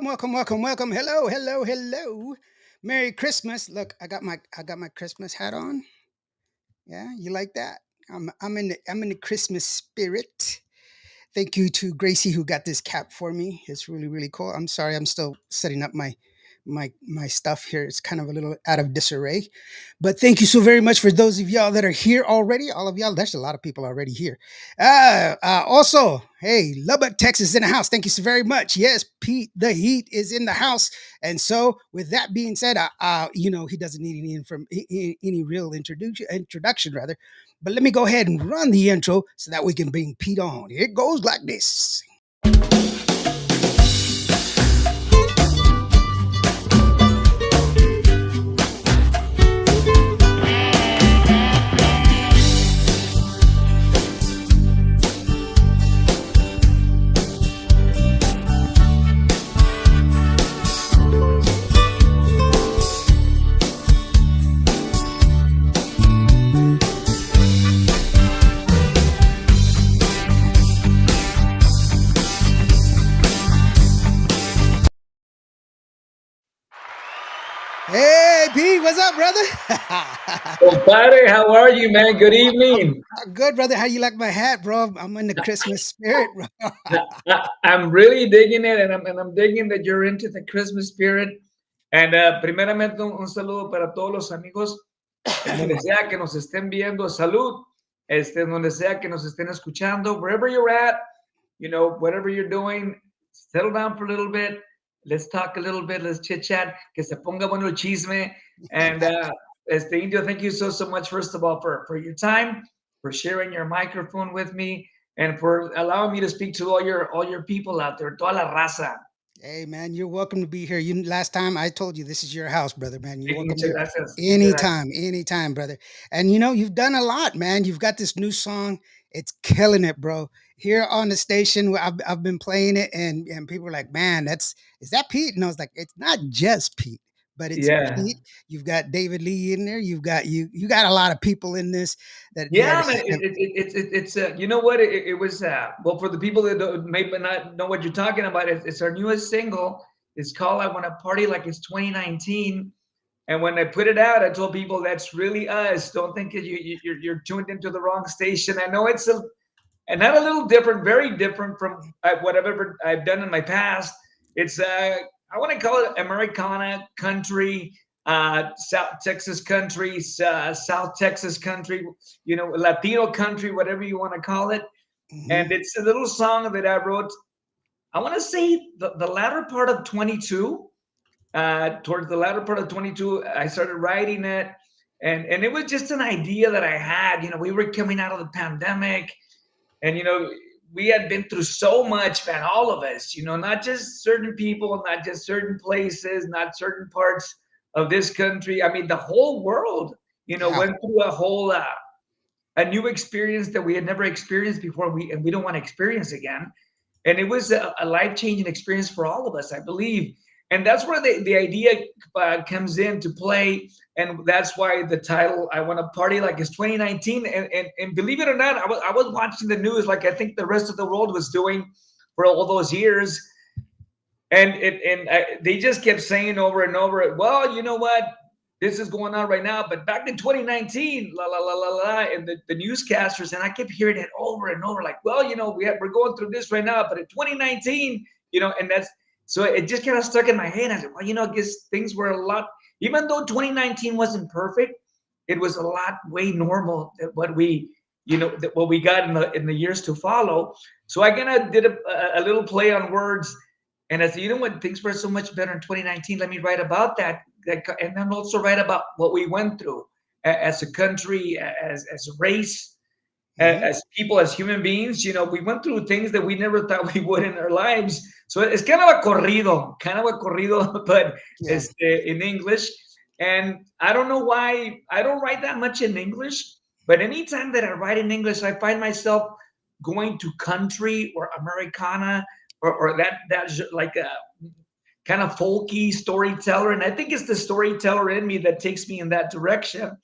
welcome. Hello. Merry Christmas. Look, I got my Christmas hat on. Yeah, you like that? I'm in the Christmas spirit. Thank you to Gracie who got this cap for me. It's really cool. I'm sorry, I'm still setting up my stuff here. It's kind of a little out of disarray. But thank you so very much for those of y'all that are here already. All of y'all, there's a lot of people already here. Also, hey, Lubbock, Texas in the house. Thank you so very much. Yes, Pete, the heat is in the house. And so, with that being said, he doesn't need any real introduction, rather. But let me go ahead and run the intro so that we can bring Pete on. It goes like this. Hey, Pete, what's up, brother? Compadre, how are you, man? Good evening. Good, brother. How you like my hat, bro? I'm in the Christmas spirit, bro. I'm really digging it, and I'm digging that you're into the Christmas spirit. And primeramente un saludo para todos los amigos en donde sea que nos estén viendo. Salud, en donde sea que nos estén escuchando, wherever you're at, whatever you're doing, settle down for a little bit. Let's talk a little bit. Let's chit chat. Que se ponga bueno el chisme. And Indio, thank you so much, first of all, for your time, for sharing your microphone with me, and for allowing me to speak to all your people out there, toda la raza. Hey, man, you're welcome to be here. Last time I told you this is your house, brother, man. You're welcome Muchas here gracias. Muchas gracias. anytime, brother. And you've done a lot, man. You've got this new song. It's killing it, bro. Here on the station, I've been playing it, and people are like, man, is that Pete? And I was like, it's not just Pete, but it's Yeah. Pete. You've got David Lee in there. You got a lot of people in this that Yeah, man. It's you know what? It was well, for the people that may not know what you're talking about. It's our newest single. It's called "I Want to Party Like It's 2019." And when I put it out, I told people that's really us. Don't think that you're tuned into the wrong station. I know it's and not a little different, very different from whatever I've done in my past. It's I want to call it Americana country, South Texas country, South Texas country, Latino country, whatever you want to call it. Mhm. And it's a little song that I wrote. I want to say the latter part of 22. Towards the latter part of 22, I started writing it, and it was just an idea that I had. We were coming out of the pandemic, and we had been through so much, man, all of us, not just certain people, not just certain places, not certain parts of this country. I mean, the whole world, Yeah. went through a new experience that we had never experienced before, and we don't want to experience again. And it was a life-changing experience for all of us, I believe. And that's where the idea comes into play. And that's why the title, "I Want to Party Like It's 2019." And believe it or not, I was watching the news like I think the rest of the world was doing for all those years. And they just kept saying over and over, well, you know what? This is going on right now. But back in 2019, la, la, la, la, la, and the newscasters, and I kept hearing it over and over like, well, we're going through this right now. But in 2019, and that's, so it just kind of stuck in my head. I said, well, I guess things were a lot, even though 2019 wasn't perfect, it was a lot way normal than what we got in the years to follow. So I kind of did a little play on words, and I said, you know what, things were so much better in 2019. Let me write about that, and then also write about what we went through as a country, as a race, Mhm. as people, as human beings. We went through things that we never thought we would in our lives. So it's kind of a corrido, but Yeah. it's in English. And I don't know why I don't write that much in English, but anytime that I write in English, I find myself going to country or Americana, or that's like a kind of folky storyteller. And I think it's the storyteller in me that takes me in that direction.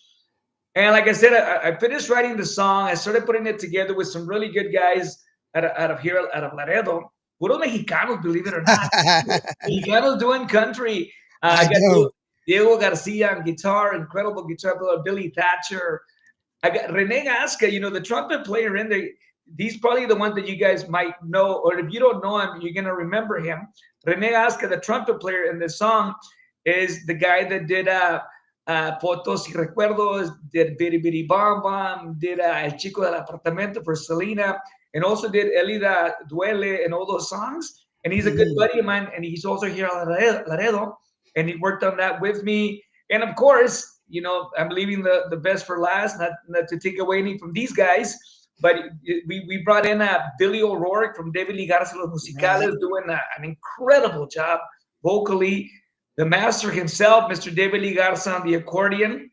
And like I said, I finished writing the song. I started putting it together with some really good guys out of here, out of Laredo. Puros Mexicanos, believe it or not. Mexicanos doing country. I I got know. Diego Garcia on guitar, incredible guitar player, Billy Thatcher. I got Rene Gasca, the trumpet player in there. He's probably the one that you guys might know, or if you don't know him, you're gonna remember him. Rene Gasca, the trumpet player in this song, is the guy that did Fotos y Recuerdos, did Biri Biri Bam Bam, did El Chico del Apartamento for Selena, and also did Elida Duele and all those songs. And he's a good Mhm. buddy of mine, and he's also here at Laredo, and he worked on that with me. And of course, I'm leaving the best for last, not to take away any from these guys, but we brought in Billy O'Rourke from David Lee Garza Los Right. Musicales, doing an incredible job vocally. The master himself, Mr. David Lee Garza on the accordion,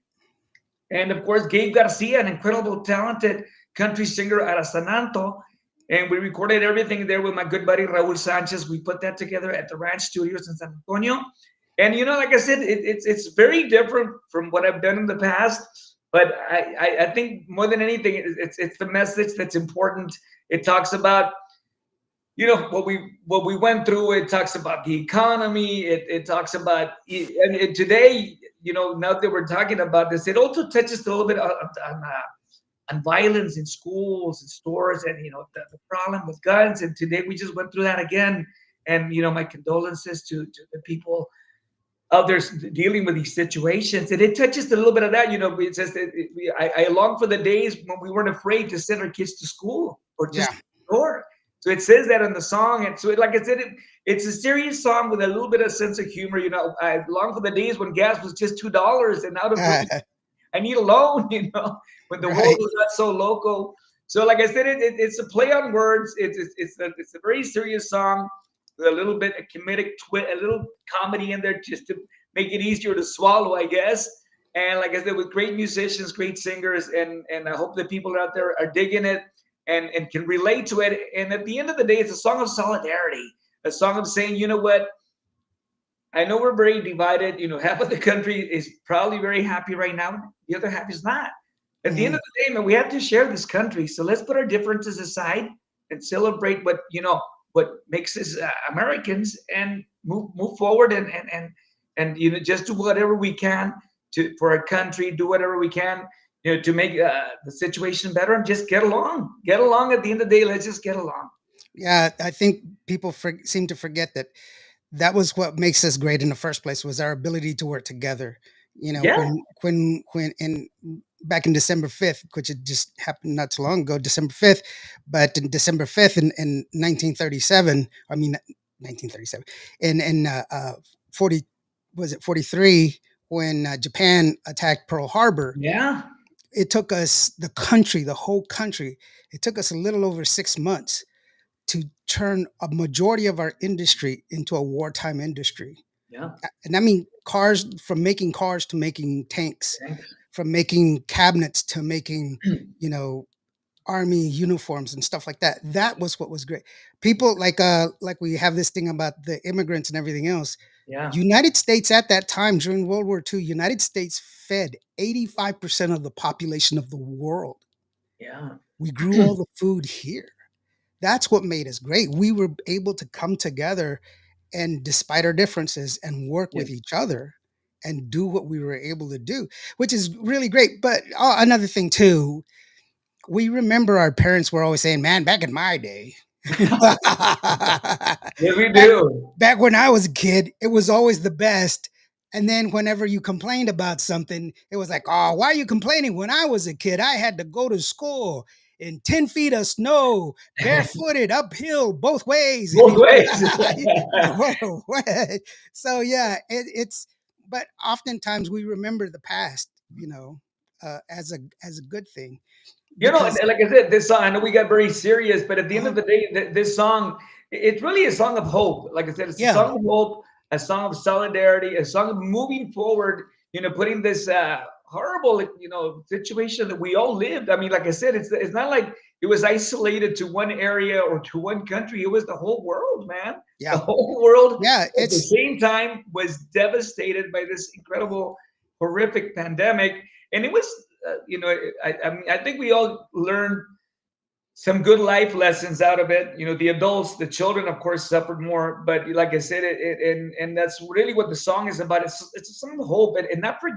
and of course, Gabe Garcia, an incredible, talented country singer out of San Anto. And we recorded everything there with my good buddy Raul Sanchez. We put that together at the Ranch Studios in San Antonio. And like I said, it's very different from what I've done in the past. But I think more than anything, it's the message that's important. It talks about what we went through. It talks about the economy. It talks about, and today, now that we're talking about this, it also touches a little bit on violence in schools and stores, and the problem with guns. And today we just went through that again. And my condolences to the people out there dealing with these situations. And it touches a little bit of that. It says that I long for the days when we weren't afraid to send our kids to school or just Yeah. to the door. So it says that in the song. And so, like I said, it's a serious song with a little bit of sense of humor. I long for the days when gas was just $2 and out of reach. I need a loan, when the world Right. was not so local. So, like I said, it's a play on words. It's a very serious song with a little bit of comedic twist, a little comedy in there just to make it easier to swallow, I guess. And like I said, with great musicians, great singers, and I hope that people out there are digging it and can relate to it. And at the end of the day, it's a song of solidarity, a song of saying, you know what, I know we're very divided. Half of the country is probably very happy right now. The other half is not. At the end Mhm. of the day, man, we have to share this country. So let's put our differences aside and celebrate what makes us Americans, and move forward, and just do whatever we can for our country. Do whatever we can, to make the situation better, and just get along. Get along. At the end of the day, let's just get along. Yeah, I think people seem to forget that that was what makes us great in the first place, was our ability to work together. Yeah, When in back in December 5th, which it just happened not too long ago, December 5th, but in December 5th in 1937, I mean 1937, in 40, was it 43, when Japan attacked Pearl Harbor. yeah, It took us, the whole country, it took us a little over 6 months to turn a majority of our industry into a wartime industry. yeah. And I mean cars, from making cars to making tanks, Thanks. from making cabinets to making, you know, army uniforms and stuff like that. That was what was great. People like we have this thing about the immigrants and everything else. Yeah, United States at that time during World War II, United States fed 85% of the population of the world. yeah. We grew all the food here. That's what made us great. We were able to come together and, despite our differences, and work with Yes. each other and do what we were able to do, which is really great. But another thing too, we remember our parents were always saying, "Man, back in my day." Yes, we back do. back when I was a kid, it was always the best. And then whenever you complained about something, it was like, "Oh, why are you complaining? When I was a kid, I had to go to school in 10 feet of snow, barefooted, uphill, both ways." Both ways. So yeah, but oftentimes we remember the past, as a good thing, And because like I said, this song, I know we got very serious, but at the end uh of the day, this song, it's really a song of hope. Like I said, it's a yeah, song of hope, a song of solidarity, a song of moving forward, putting this horrible, situation that we all lived. I mean, like I said, it's not like it was isolated to one area or to one country. It was the whole world, man. The yeah, whole world yeah, at the same time was devastated by this incredible, horrific pandemic. And it was, I mean, I think we all learned some good life lessons out of it. The adults, the children, of course, suffered more. But like I said, and that's really what the song is about. It's a song of hope, and not for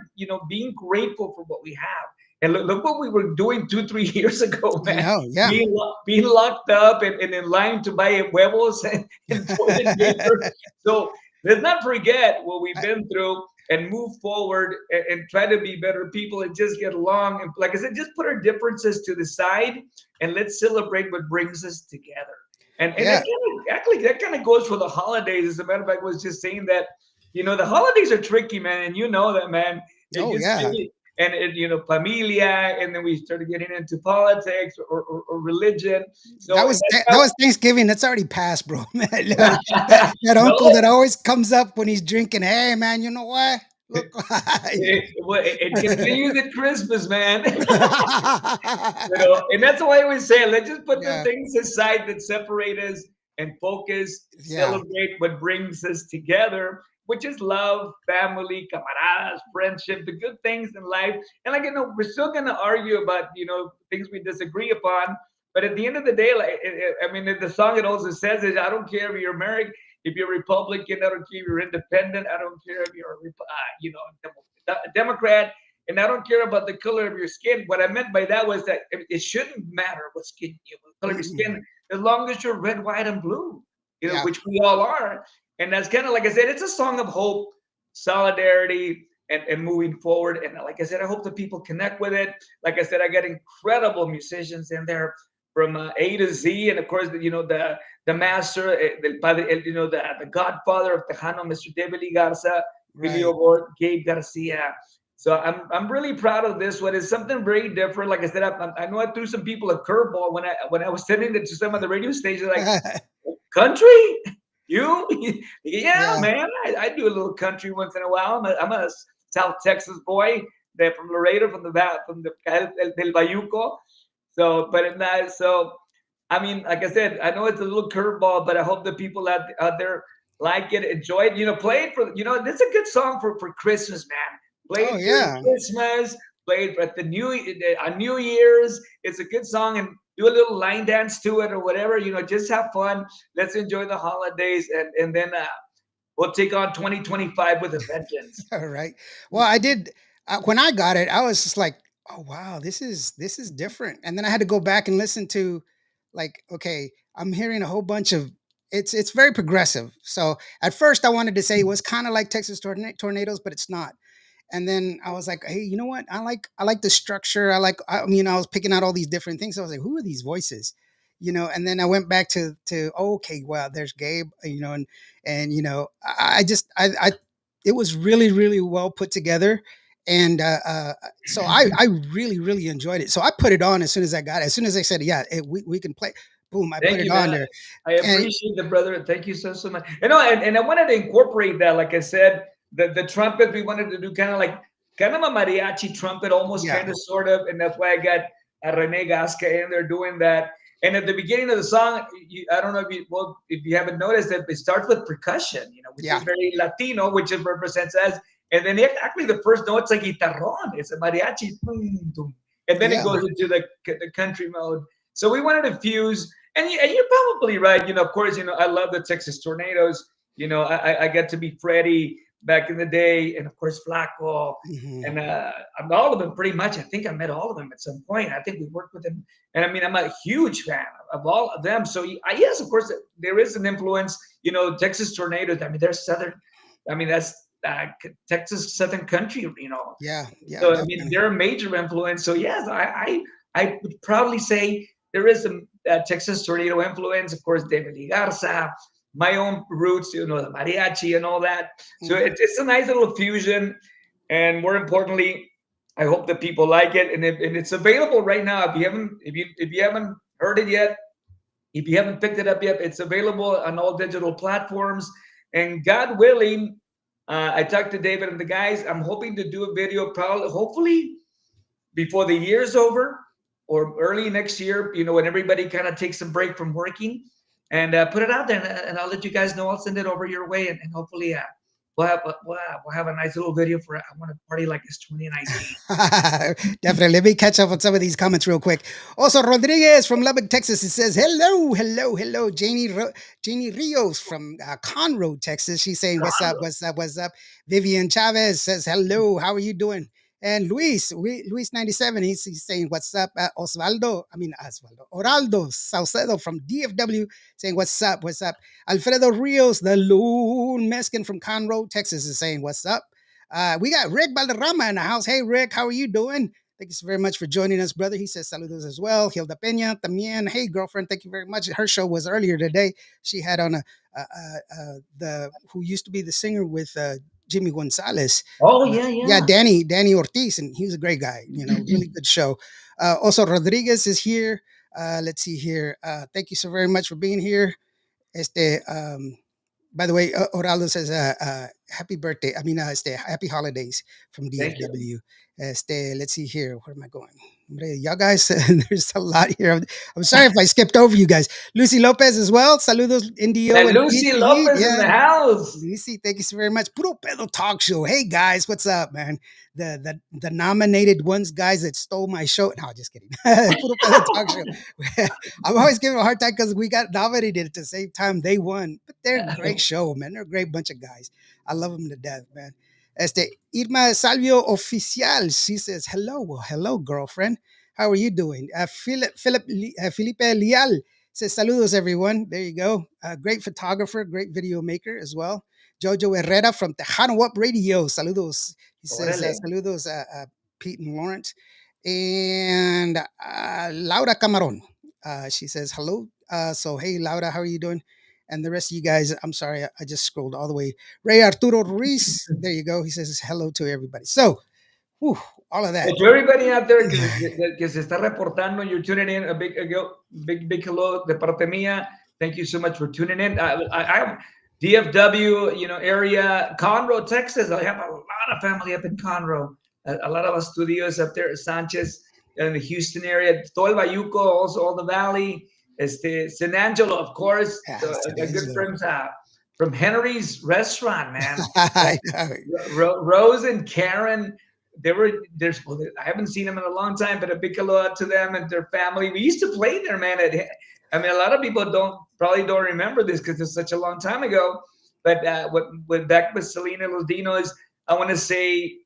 being grateful for what we have. And look what we were doing 2 3 years ago, I man. know. Yeah. Being locked up and in line to buy huevos and toilet paper. So let's not forget what we've I, been through and move forward and try to be better people and just get along. And like I said, just put our differences to the side and let's celebrate what brings us together. And yeah. that kind of goes for the holidays. As a matter of fact, I was just saying that, the holidays are tricky, man, and you know that, man. It Oh gets yeah. really and familia, and then we started getting into politics or religion. That So and was that was Thanksgiving. That's already passed, bro. Man, that's that no, uncle that always comes up when he's drinking. Hey, man, you know what? Look. it continues at Christmas, man. And that's why I always say, let's just put the yeah. things aside that separate us and focus, Yeah. celebrate what brings us together, which is love, family, camaradas, friendship, the good things in life. And like, we're still gonna argue about, things we disagree upon. But at the end of the day, like, I mean, the song it also says is, I don't care if you're married, if you're Republican, I don't care if you're independent, I don't care if you're, Democrat, and I don't care about the color of your skin. What I meant by that was that it shouldn't matter what skin what color of your Mm-mm. skin, as long as you're red, white, and blue, Yeah. which we all are. And that's kind of like I said, it's a song of hope, solidarity, and moving forward. And like I said, I hope that people connect with it. Like I said, I got incredible musicians in there from A to Z, and of course, the master, the padre, the godfather of Tejano, Mr. David Garza, Right. Video Board, Gabe Garcia. So I'm really proud of this one. It's something very different. Like I said, I know I threw some people a curveball when I was sending it to some of the radio stations. Like, country, you? Yeah, yeah. man. I do a little country once in a while. I'm a South Texas boy. They're from Laredo, from the del Bayuco. So, but in that, so I mean, like I said, I know it's a little curveball, but I hope the people out there like it, enjoy it. Play it for this is a good song for Christmas, man. Play Oh it during yeah. Christmas. Play it at the on New Year's. It's a good song, and do a little line dance to it or whatever. Just have fun. Let's enjoy the holidays, and then we'll take on 2025 with a vengeance. All right. Well, I did when I got it. I was just like, "Oh wow, this is different." And then I had to go back and listen to, like, okay, I'm hearing a whole bunch of. It's very progressive. So at first, I wanted to say it was kind of like Texas tornadoes, but it's not. And then I was like, hey, you know what? I like the structure. I was picking out all these different things. I was like, who are these voices? And then I went back to oh, okay, well, there's Gabe, and I just I it was really really well put together, and so I really really enjoyed it. So I put it on as soon as I got it. As soon as I said, yeah, we can play. Boom! I put Thank it you, on man. there, I and appreciate the brother. Thank you so much. And I wanted to incorporate that. Like I said, the trumpet we wanted to do kind of a mariachi trumpet, almost yeah, kind of sort of, and that's why I got Rene Gasca in there doing that. And at the beginning of the song, I don't know if you haven't noticed that it starts with percussion, which is yeah, very Latino, which it represents as. And then actually the first note's a guitarrón. It's a mariachi, boom, boom. And then it yeah. goes into the country mode. So we wanted to fuse and you're probably right. Of course, I love the Texas Tornadoes. I got to meet Freddie back in the day, and of course Flaco, Hmm. and all of them pretty much. I think I met all of them at some point. I think we worked with them, and I mean I'm a huge fan of all of them. So yes, of course there is an influence. Texas Tornadoes. I mean they're southern. I mean that's Texas Southern country. Yeah, yeah, So I mean definitely. they're a major influence. So yes, I would proudly say there is some Texas tornado influence. Of course, David Garza, my own roots, the mariachi and all that. So Mhm. it's a nice little fusion. And more importantly, I hope that people like it. And it's available right now. If you haven't heard it yet, if you haven't picked it up yet, it's available on all digital platforms. And God willing, I talked to David and the guys. I'm hoping to do a video, probably, hopefully, before the year's over or early next year, when everybody kind of takes a break from working and put it out there. And I'll let you guys know. I'll send it over your way and hopefully we'll have a nice little video for it. I want to party like it's 2019. Definitely. Let me catch up on some of these comments real quick. Also, Rodriguez from Lubbock, Texas, it says, hello, hello, hello. Janie Rios from Conroe, Texas. She's saying, what's up, what's up, what's up? Vivian Chavez says, hello, how are you doing? And Luis 97, he's saying, what's up? Oraldo Saucedo from DFW saying, what's up, what's up? Alfredo Rios, the Loon Mexican from Conroe, Texas, is saying, what's up? We got Rick Valderrama in the house. Hey, Rick, how are you doing? Thank you so very much for joining us, brother. He says saludos as well. Hilda Peña también. Hey, girlfriend, thank you very much. Her show was earlier today. She had on the who used to be the singer with Jimmy Gonzalez. Oh yeah, Yeah, yeah. Danny Ortiz, and he was a great guy. You know, really good show. Also, Rodriguez is here. Let's see here. Thank you so very much for being here. Este, by the way, Oraldo says, happy birthday. Happy holidays from Thank you. DFW. Let's see here. Where am I going? Hombre, y'all guys, there's a lot here. I'm sorry if I skipped over you guys. Lucy Lopez as well. Saludos, Indio And and Lucy Pete. Lopez in the Yeah. house. Lucy, thank you so very much. Puro Pedo Talk Show. Hey guys, what's up, man? The nominated ones, guys that stole my show. No, just kidding. Puro Pedo Talk Show. I'm always giving a hard time because we got nominated at the same time they won. But they're a great show, man. They're a great bunch of guys. I love them to death, man. Irma Salvio Oficial. She says, hello. Well, hello, girlfriend. How are you doing? Felipe Lial says, saludos, everyone. There you go. Great photographer, great video maker as well. Jojo Herrera from Tejano Up Radio. Saludos. He says, Órale. saludos, Pete and Lawrence. And Laura Camaron. She says, hello. So, hey, Laura, how are you doing? And the rest of you guys, I'm sorry, I just scrolled all the way. Ray Arturo Ruiz, there you go. He says hello to everybody. So, whew, all of that. To everybody out there que se está reportando, you're tuning in. A big hello de parte mía. Thank you so much for tuning in. I'm DFW, area, Conroe, Texas. I have a lot of family up in Conroe. A lot of Astudillos up there, Sanchez, in the Houston area. Todo el Bayuco, also all the valley. San Angelo, of course. Yeah, A good friends from Henry's restaurant, man. I know. Rose and Karen, I haven't seen them in a long time, but a big hello out to them and their family. We used to play there, man. A lot of people probably don't remember this because it's such a long time ago. But when back with Selena Lodinos, I want to say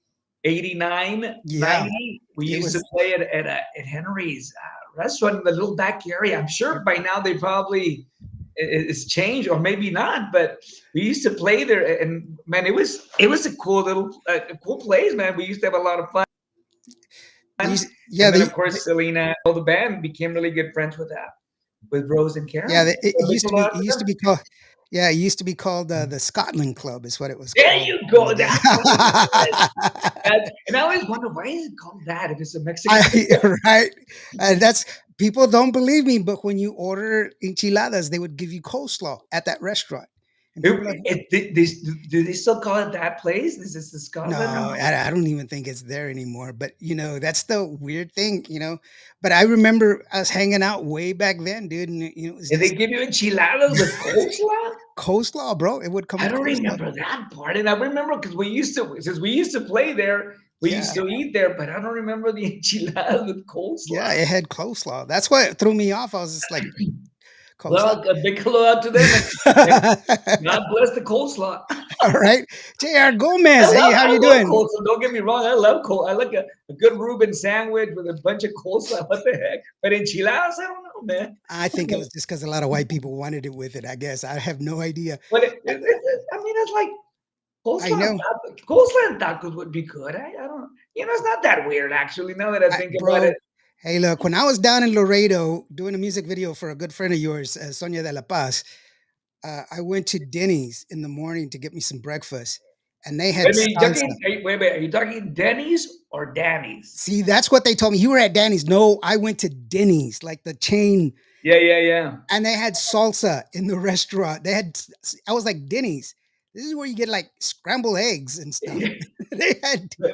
89, Yeah. 90, we used to play at Henry's restaurant in the little back area. I'm sure by now they probably it's changed or maybe not, but we used to play there, and man, it was a cool place, man. We used to have a lot of fun. Yeah, and then of course Selena, all the band became really good friends with Rose and Karen. Yeah, it used to be called. Yeah, it used to be called the Scotland Club, is what it was called. There you go. That's what it is. And I always wonder, why is it called that if it's a Mexican? Right? And that's people don't believe me, but when you order enchiladas, they would give you coleslaw at that restaurant. And people are like, Do they still call it that place? Is this the no, Scotland? I don't even think it's there anymore. But that's the weird thing, But I remember us hanging out way back then, dude. And it was Did they just give you enchiladas with coleslaw? coleslaw, bro. It would come I with don't coleslaw. remember that part. And I remember because we used to play there, we used to eat there, but I don't remember the enchiladas with coleslaw. Yeah, it had coleslaw. That's what threw me off. I was just like, well, a big hello out to them. And God bless the coleslaw. All right. J.R. Gomez. Hey, how you doing? Coleslaw. Don't get me wrong. I love coleslaw. I like a good Reuben sandwich with a bunch of coleslaw. What the heck? But enchiladas, I don't know, man. I think it was just because a lot of white people wanted it with it, I guess. I have no idea. But it's like coleslaw. I know. Coleslaw and tacos would be good. I don't. It's not that weird, actually, now that I think about it. Hey, look, when I was down in Laredo doing a music video for a good friend of yours, Sonia de la Paz, I went to Denny's in the morning to get me some breakfast, and they had wait, are you talking Denny's or Danny's? See, that's what they told me. You were at Danny's. No, I went to Denny's, like the chain. Yeah. And they had salsa in the restaurant. I was like, Denny's. This is where you get like scrambled eggs and stuff.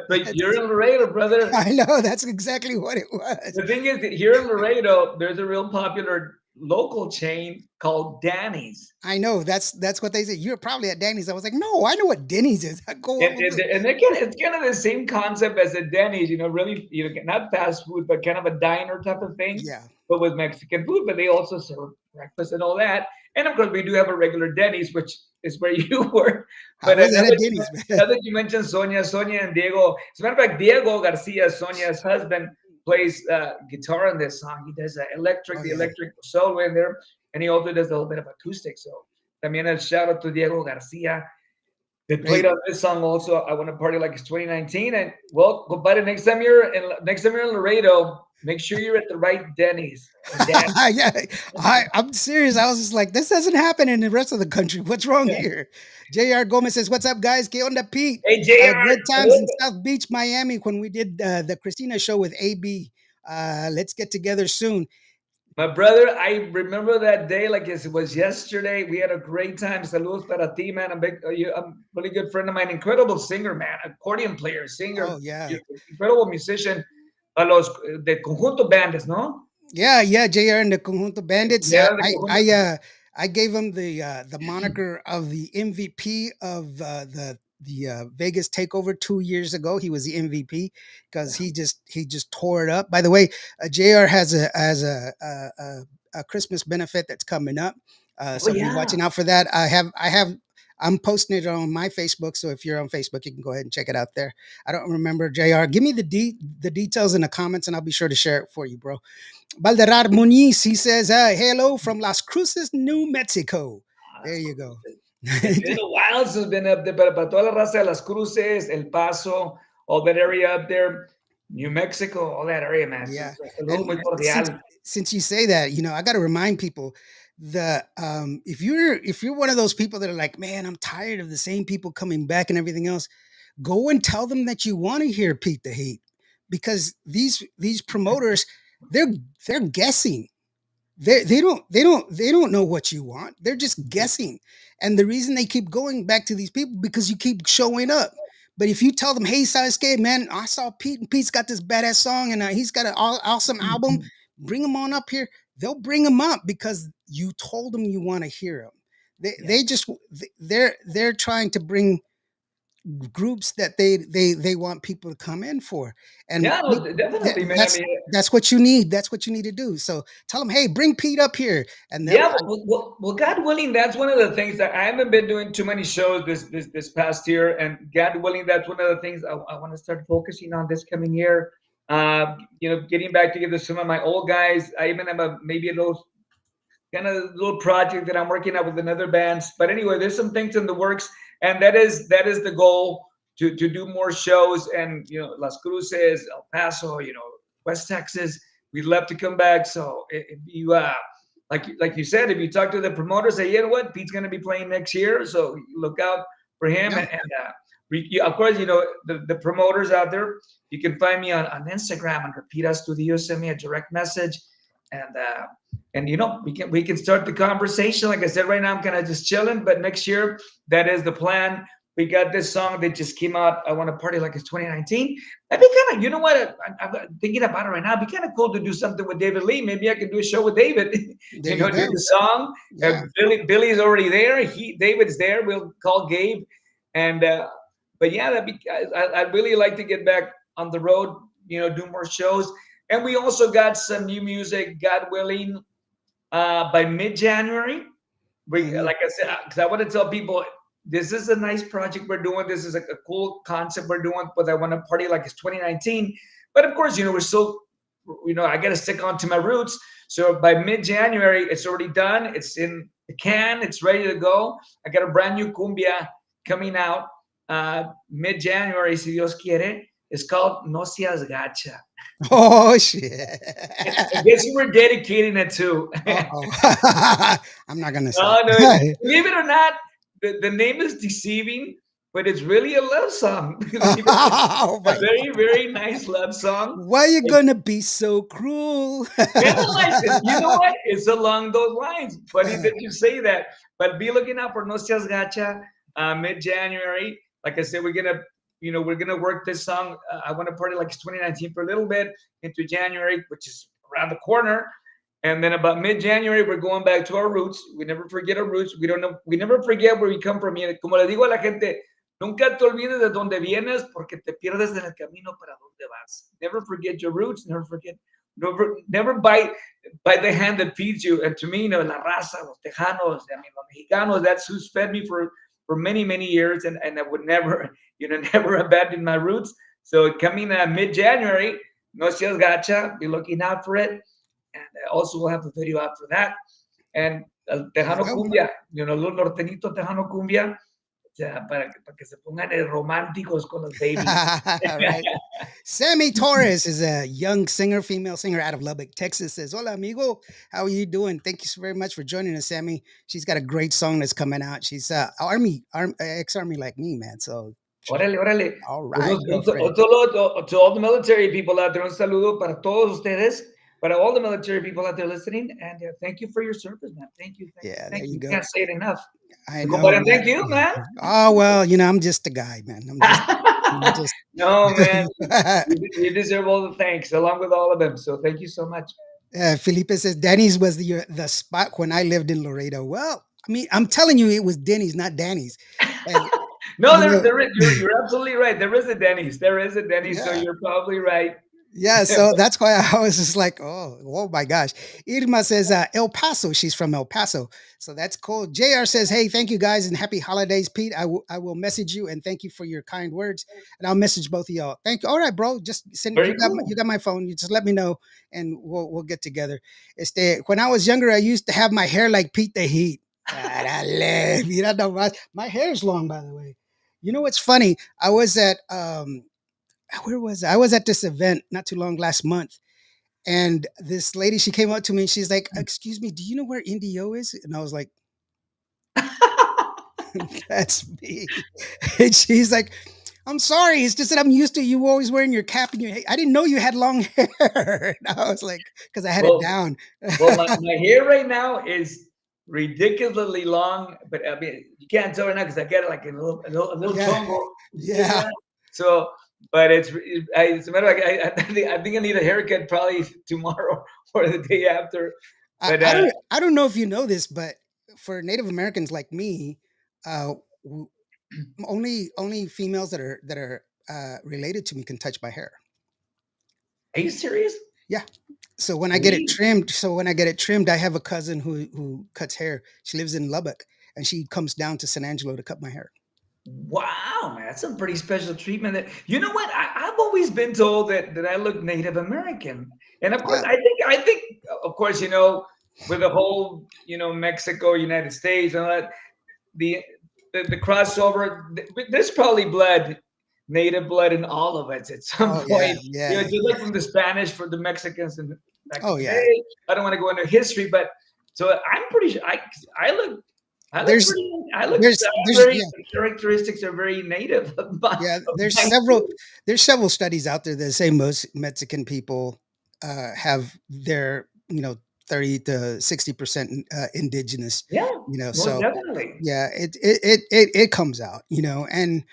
But you're in Laredo, brother. I know, that's exactly what it was. The thing is that here in Laredo, there's a real popular local chain called Danny's. I know that's what they say. You're probably at Danny's. I was like, no, I know what Denny's is. I go And, all over. and, and again, it's kind of the same concept as a Denny's, really, not fast food, but kind of a diner type of thing, Yeah, but with Mexican food. But they also serve breakfast and all that. And of course, we do have a regular Denny's, which is where you were. I But was at a Denny's, man. now that you mentioned Sonia and Diego, as a matter of fact, Diego Garcia, Sonia's husband, plays guitar in this song. He does Oh the yeah, electric solo in there, and he also does a little bit of acoustic. So también a shout out to Diego Garcia. They played great. on this song also. I want to party like it's 2019. And well, compadre, next time you're in Laredo, make sure you're at the right Denny's or Dan. Yeah, I'm serious. I was just like, this doesn't happen in the rest of the country. What's wrong here? J.R. Gomez says, "What's up, guys? Que onda, Pete? Hey JR, Great times in South Beach, Miami, when we did the Christina show with AB. Let's get together soon." my brother, I remember that day like it was yesterday. We had a great time. Saludos para ti, man. I'm a really good friend of mine, incredible singer, man, accordion player, Oh singer, yeah, incredible musician. A los de conjunto bandes, ¿no? yeah. J.R. and the Conjunto Bandits. Yeah, de conjunto. I gave him the moniker of the MVP of the Vegas Takeover 2 years ago. He was the MVP because he just tore it up. By the way, Jr. has a Christmas benefit that's coming up, Oh so be yeah. watching out for that. I'm posting it on my Facebook, so if you're on Facebook, you can go ahead and check it out there. I don't remember, Jr. Give me the details in the comments, and I'll be sure to share it for you, bro. Valderar Muniz, he says, hello from Las Cruces, New Mexico. There Las you go. Cruces. It's been a while since been up there, but para toda la raza de Las Cruces, El Paso, all that area up there, New Mexico, all that area, man. Yeah. Saludo And muy since cordial. since you say that, I got to remind people that if you're one of those people that are like, man, I'm tired of the same people coming back and everything else, go and tell them that you want to hear Pete the Heat, because these promoters, they're they're guessing. They don't know what you want. They're just guessing. And the reason they keep going back to these people, because you keep showing up. But if you tell them, hey, Sasuke, man, I saw Pete, and Pete's got this badass song, and he's got an awesome album, bring him on up here. They'll bring him up because you told them you want to hear him. They Yeah. they just they're trying to bring groups that they want people to come in for. And Yeah, no, definitely, man. I that's mean, that's what you need. That's what you need to do. So tell them, hey, bring Pete up here, and they'll. yeah, well, God willing, that's one of the things that I haven't been doing too many shows this past year, and God willing, that's one of the things I want to start focusing on this coming year. Getting back together some of my old guys. I even have maybe a little kind of little project that I'm working on with another bands. But anyway, there's some things in the works, and that is the goal to do more shows. And Las Cruces, El Paso, West Texas. We'd love to come back. So if you like you said, if you talk to the promoter, say, you know what, Pete's going to be playing next year, so look out for him. Yeah. Of course, the promoters out there. You can find me on Instagram under Pete Astudillo. Send me a direct message, and we can start the conversation. Like I said, right now I'm kind of just chilling, but next year that is the plan. We got this song that just came out. I want to party like it's 2019. That'd be kind of, you know what? I'm thinking about it right now. It'd be kind of cool to do something with David Lee. Maybe I could do a show with David. There Do you go. the song. Yeah. Billy's already there. David's there. We'll call Gabe, and but yeah, I'd really like to get back on the road. Do more shows. And we also got some new music, God willing, by mid-January. Mhm. Like I said, because I want to tell people this is a nice project we're doing. This is a cool concept we're doing, but I want to party like it's 2019. But of course, we're still, I got to stick on to my roots. So by mid-January, it's already done. It's in the can. It's ready to go. I got a brand new cumbia coming out mid-January, si Dios quiere. It's called No Seas Gacha. Oh shit. And guess who we're dedicating it to? Uh-oh. I'm not gonna say. No, no. Believe it or not, the name is deceiving, but it's really a love song. Believe it. Oh A my very, god. very nice love song. Why you It's gonna be so cruel? analyze it. You know what? It's along those lines. Funny that you say that. But be looking out for No Seas Gacha mid-January. Like I said, we're gonna work this song. I want to party like it's 2019 for a little bit into January, which is around the corner. And then about mid-January, we're going back to our roots. We never forget our roots. We don't know. We never forget where we come from. Y como le digo a la gente, nunca te olvides de dónde vienes porque te pierdes en el camino para dónde vas. Never forget your roots. Never forget. Never bite the hand that feeds you. And to me, la raza, los tejanos, I mean, los mexicanos, that's who's fed me for many, many years. And I would never, never abandon my roots. So coming mid-January, no seas gacha, be looking out for it. And also we'll have a video out for that. And There you Tejano go. Cumbia, los norteñitos Tejano Cumbia, o sea, para que se pongan románticos con los babies. Right. Sammy Torres is a young singer, female singer out of Lubbock, Texas. Says, "Hola, amigo. How are you doing? Thank you so very much for joining us, Sammy. She's got a great song that's coming out. She's ex-army like me, man. So, Órale, órale. all Pues right, girlfriend. to all the military people out there, un saludo para todos ustedes, para all the military people out there listening, and thank you for your service, man. Thank you, thank you, Yeah, there thank you. you You go. can't say it enough. I So, know, compadre, man. thank you, man. Oh well, I'm just a guy, man. I'm just. No, man, you deserve all the thanks along with all of them. So thank you so much. Felipe says Denny's was the spot when I lived in Laredo. Well, I mean, I'm telling you, it was Denny's, not Danny's. And No, you know, you're absolutely right. There is a Denny's. There is a Denny's. So yeah, you're probably right. yeah. So that's why I was just like, oh my gosh. Irma says El Paso. She's from El Paso, so that's cool. Jr. says, hey, thank you guys and happy holidays, Pete. I will message you and thank you for your kind words, and I'll message both of y'all. Thank you. All right, bro. Just send. Very You cool. got my phone. You just let me know, and we'll get together. When I was younger, I used to have my hair like Pete the Heat. Árale, mira nomás. My hair's long, by the way. You know what's funny? I was at where was I? I was at this event not too long last month, and this lady she came up to me and she's like, "Excuse me, do you know where Indio is?" And I was like, "That's me." And she's like, "I'm sorry, it's just that I'm used to you always wearing your cap and your. I didn't know you had long hair." And I was like, "Because I had it Well, down." well, my hair right now is ridiculously long, but I mean, you can't tell right now because I got it like a little Yeah, chongo. You see yeah. that? So, but it's a matter of, I think I need a haircut probably tomorrow or the day after. I, But I don't I don't know if you know this, but for Native Americans like me, uh, w- only females that are related to me can touch my hair. are you serious? Yeah. So when I get it Really? trimmed, I have a cousin who cuts hair. She lives in Lubbock, and she comes down to San Angelo to cut my hair. Wow, man, that's some pretty special treatment. You know what? I've always been told that I look Native American, and of course, Yeah, I think, of course, with the whole, Mexico, United States, and all that, the the crossover. There's probably native blood in all of us at some oh yeah, point. yeah, Just yeah. like from the Spanish for the Mexicans and back in Oh the yeah. day. I don't want to go into history, but so I'm pretty sure I look. I look There's pretty. I look there's very. yeah, The characteristics are very native yeah. of my skin. There's several studies out there that say most Mexican people have their 30 to 60% indigenous. Yeah, most So definitely. yeah, it comes out. And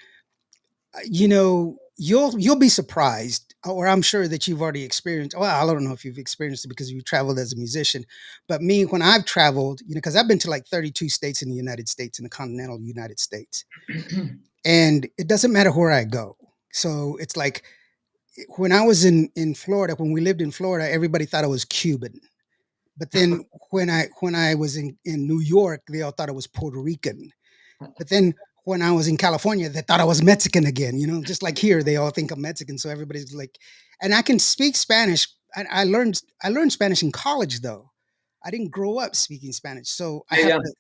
you'll be surprised, or I'm sure that you've already experienced. Well, I don't know if you've experienced it because you've traveled as a musician, but me, when I've traveled, because I've been to like 32 states in the United States, in the continental United States, and it doesn't matter where I go. So it's like when I was in Florida, when we lived in Florida, everybody thought I was Cuban. But then when I was in New York, they all thought I was Puerto Rican. But then when I was in California, they thought I was Mexican again. Just like here, they all think I'm Mexican. So everybody's like, and I can speak Spanish. I learned Spanish in college though. I didn't grow up speaking Spanish, so I Yeah, have yeah. to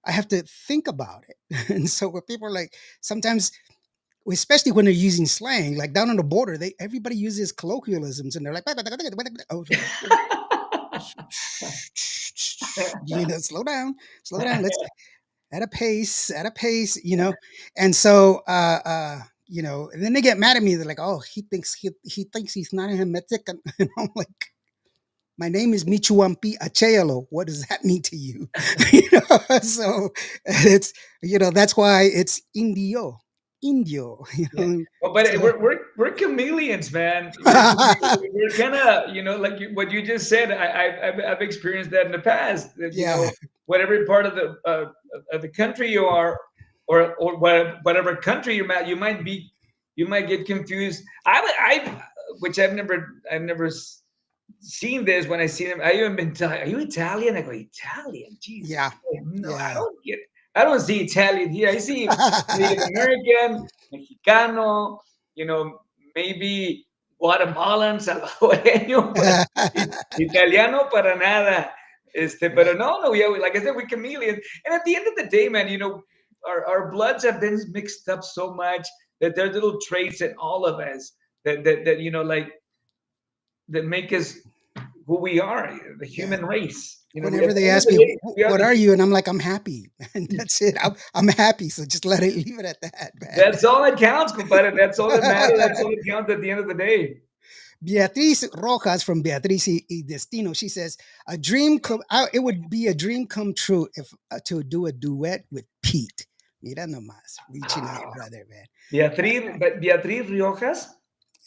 I have to think about it. And so when people are like, sometimes, especially when they're using slang, like down on the border, everybody uses colloquialisms, and they're like, oh, slow down. Let's at a pace. And so and then they get mad at me. They're like, oh, he thinks he's not a Mexican. And I'm like, my name is Michuampi Achelo. What does that mean to you? So it's that's why it's Indio. Indio. Yeah. Well, but So we're chameleons, man. We're kind of, like what you just said. I've experienced that in the past. That, yeah, whatever part of the country you are, or whatever country you're at, you might get confused. Which I've never seen this. When I see them, I even been telling, "Are you Italian?" I go, "Italian? Jesus, yeah, no, yeah. I don't see Italian here. I see Native American, Mexicano, you know, maybe Guatemalan, Salvadoreño, but Italiano para nada. Pero Right. no, like I said, we're chameleons. And at the end of the day, man, our bloods have been mixed up so much that there are little traits in all of us that like that make us who we are, the Yeah. human race. At Whenever the they end of ask the me, day, we are "What the are human. you?" and I'm like, "I'm happy," and that's it. I'm happy. So just leave it at that, man. That's all that counts, compadre. That's all that matters. That's all that counts at the end of the day. Beatriz Rojas from Beatriz y Destino. She says, "A dream come. It would be a dream come true if to do a duet with Pete." Mira nomás, reaching out, Ah, brother, man. Beatriz Riojas.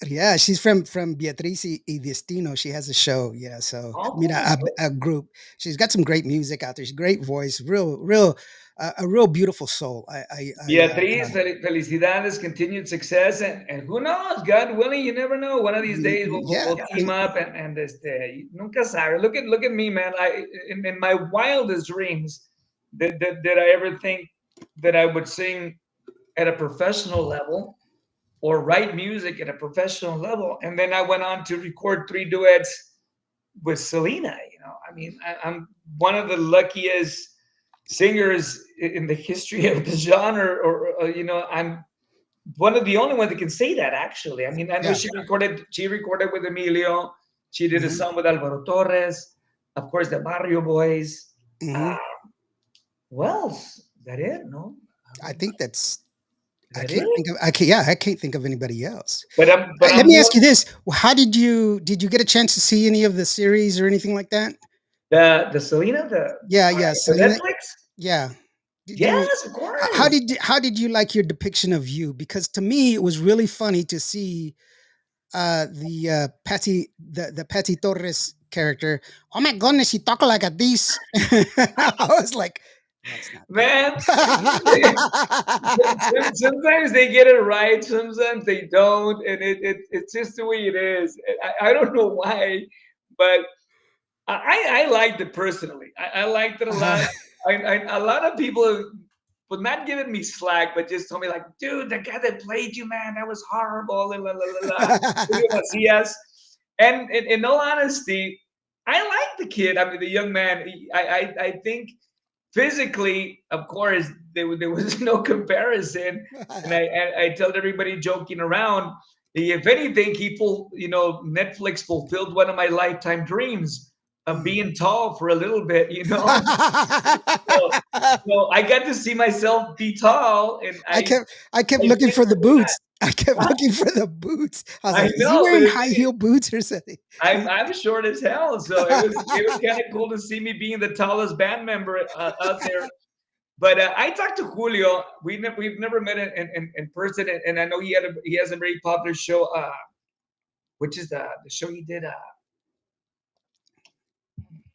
Yeah, she's from Beatriz y Destino. She has a show. Yeah, so mira, Okay. a group. She's got some great music out there. She's great voice, real, a real beautiful soul. Beatriz, felicidades, continued success, and who knows? God willing, you never know. One of these days, Yeah, we'll team up, and nunca sabe. Look at me, man. In my wildest dreams, did I ever think that I would sing at a professional level or write music at a professional level? And then I went on to record 3 duets with Selena. I mean, I'm one of the luckiest singers in the history of the genre, or I'm one of the only ones that can say that. Actually, I mean, I know yeah. she recorded with Emilio. She did a Hmm. song with Alvaro Torres, of course, the Barrio Boys. Hmm. Uh, well, is that it? No, I think that's. is that it? I can't. Yeah, I can't think of anybody else. But I'm Let me the ask you this: How did you get a chance to see any of the series or anything like that? the Selena, Yeah, yeah, the Selena. Netflix. Yeah. Did you? Yes, of How course. did you like your depiction of you? Because to me, it was really funny to see the Patty Torres character. Oh my goodness, she talk like a this. I was like, that's not Patty. Man, sometimes they get it right, sometimes they don't, and it's just the way it is. I don't know why, but I liked it personally. I liked it a lot. A lot of people would not giving me slack, but just told me like, dude, the guy that played you, man, that was horrible. La, la, la, la, la. Julio Macias. And in all honesty, I like the kid. I mean, the young man. I think physically, of course, there was no comparison. And I told everybody joking around, if anything, Netflix fulfilled one of my lifetime dreams of Mm. being tall for a little bit. So, so I got to see myself be tall, and I kept I looking did for the that. boots. I kept looking for the boots. I was I like, is he know, but wearing high heel boots or something? I'm short as hell, so it was kind of cool to see me being the tallest band member out there. But I talked to Julio. We've never met in person, and I know he has a very popular show, which is the show he did,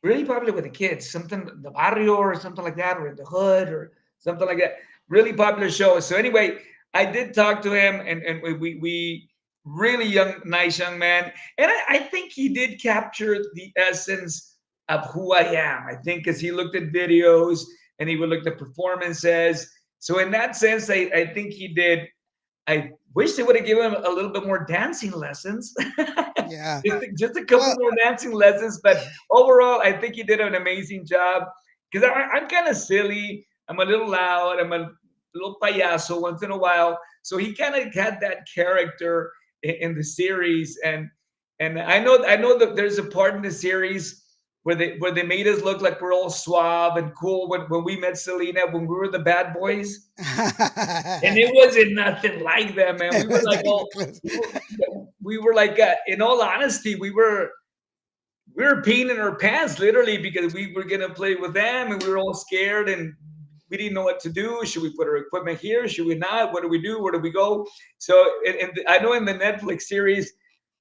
really popular with the kids, something the barrio or something like that, or in the hood or something like that. Really popular show. So anyway, I did talk to him, and we really nice young man, and I think he did capture the essence of who I am. I think because he looked at videos and he would look at performances. So in that sense, I think he did. I wish they would have given him a little bit more dancing lessons, Yeah. just a couple Well, more dancing lessons. But overall, I think he did an amazing job because I'm kind of silly. I'm a little loud. I'm a little payaso once in a while. So he kind of had that character in the series, and I know that there's a part in the series where they made us look like we're all suave and cool when we met Selena when we were the bad boys, and it wasn't nothing like that, man. We it were was like, not even oh, close. we were like, in all honesty, we were peeing in our pants literally because we were gonna play with them, and we were all scared, and we didn't know what to do. Should we put our equipment here? Should we not? What do we do? Where do we go? So, I know in the Netflix series,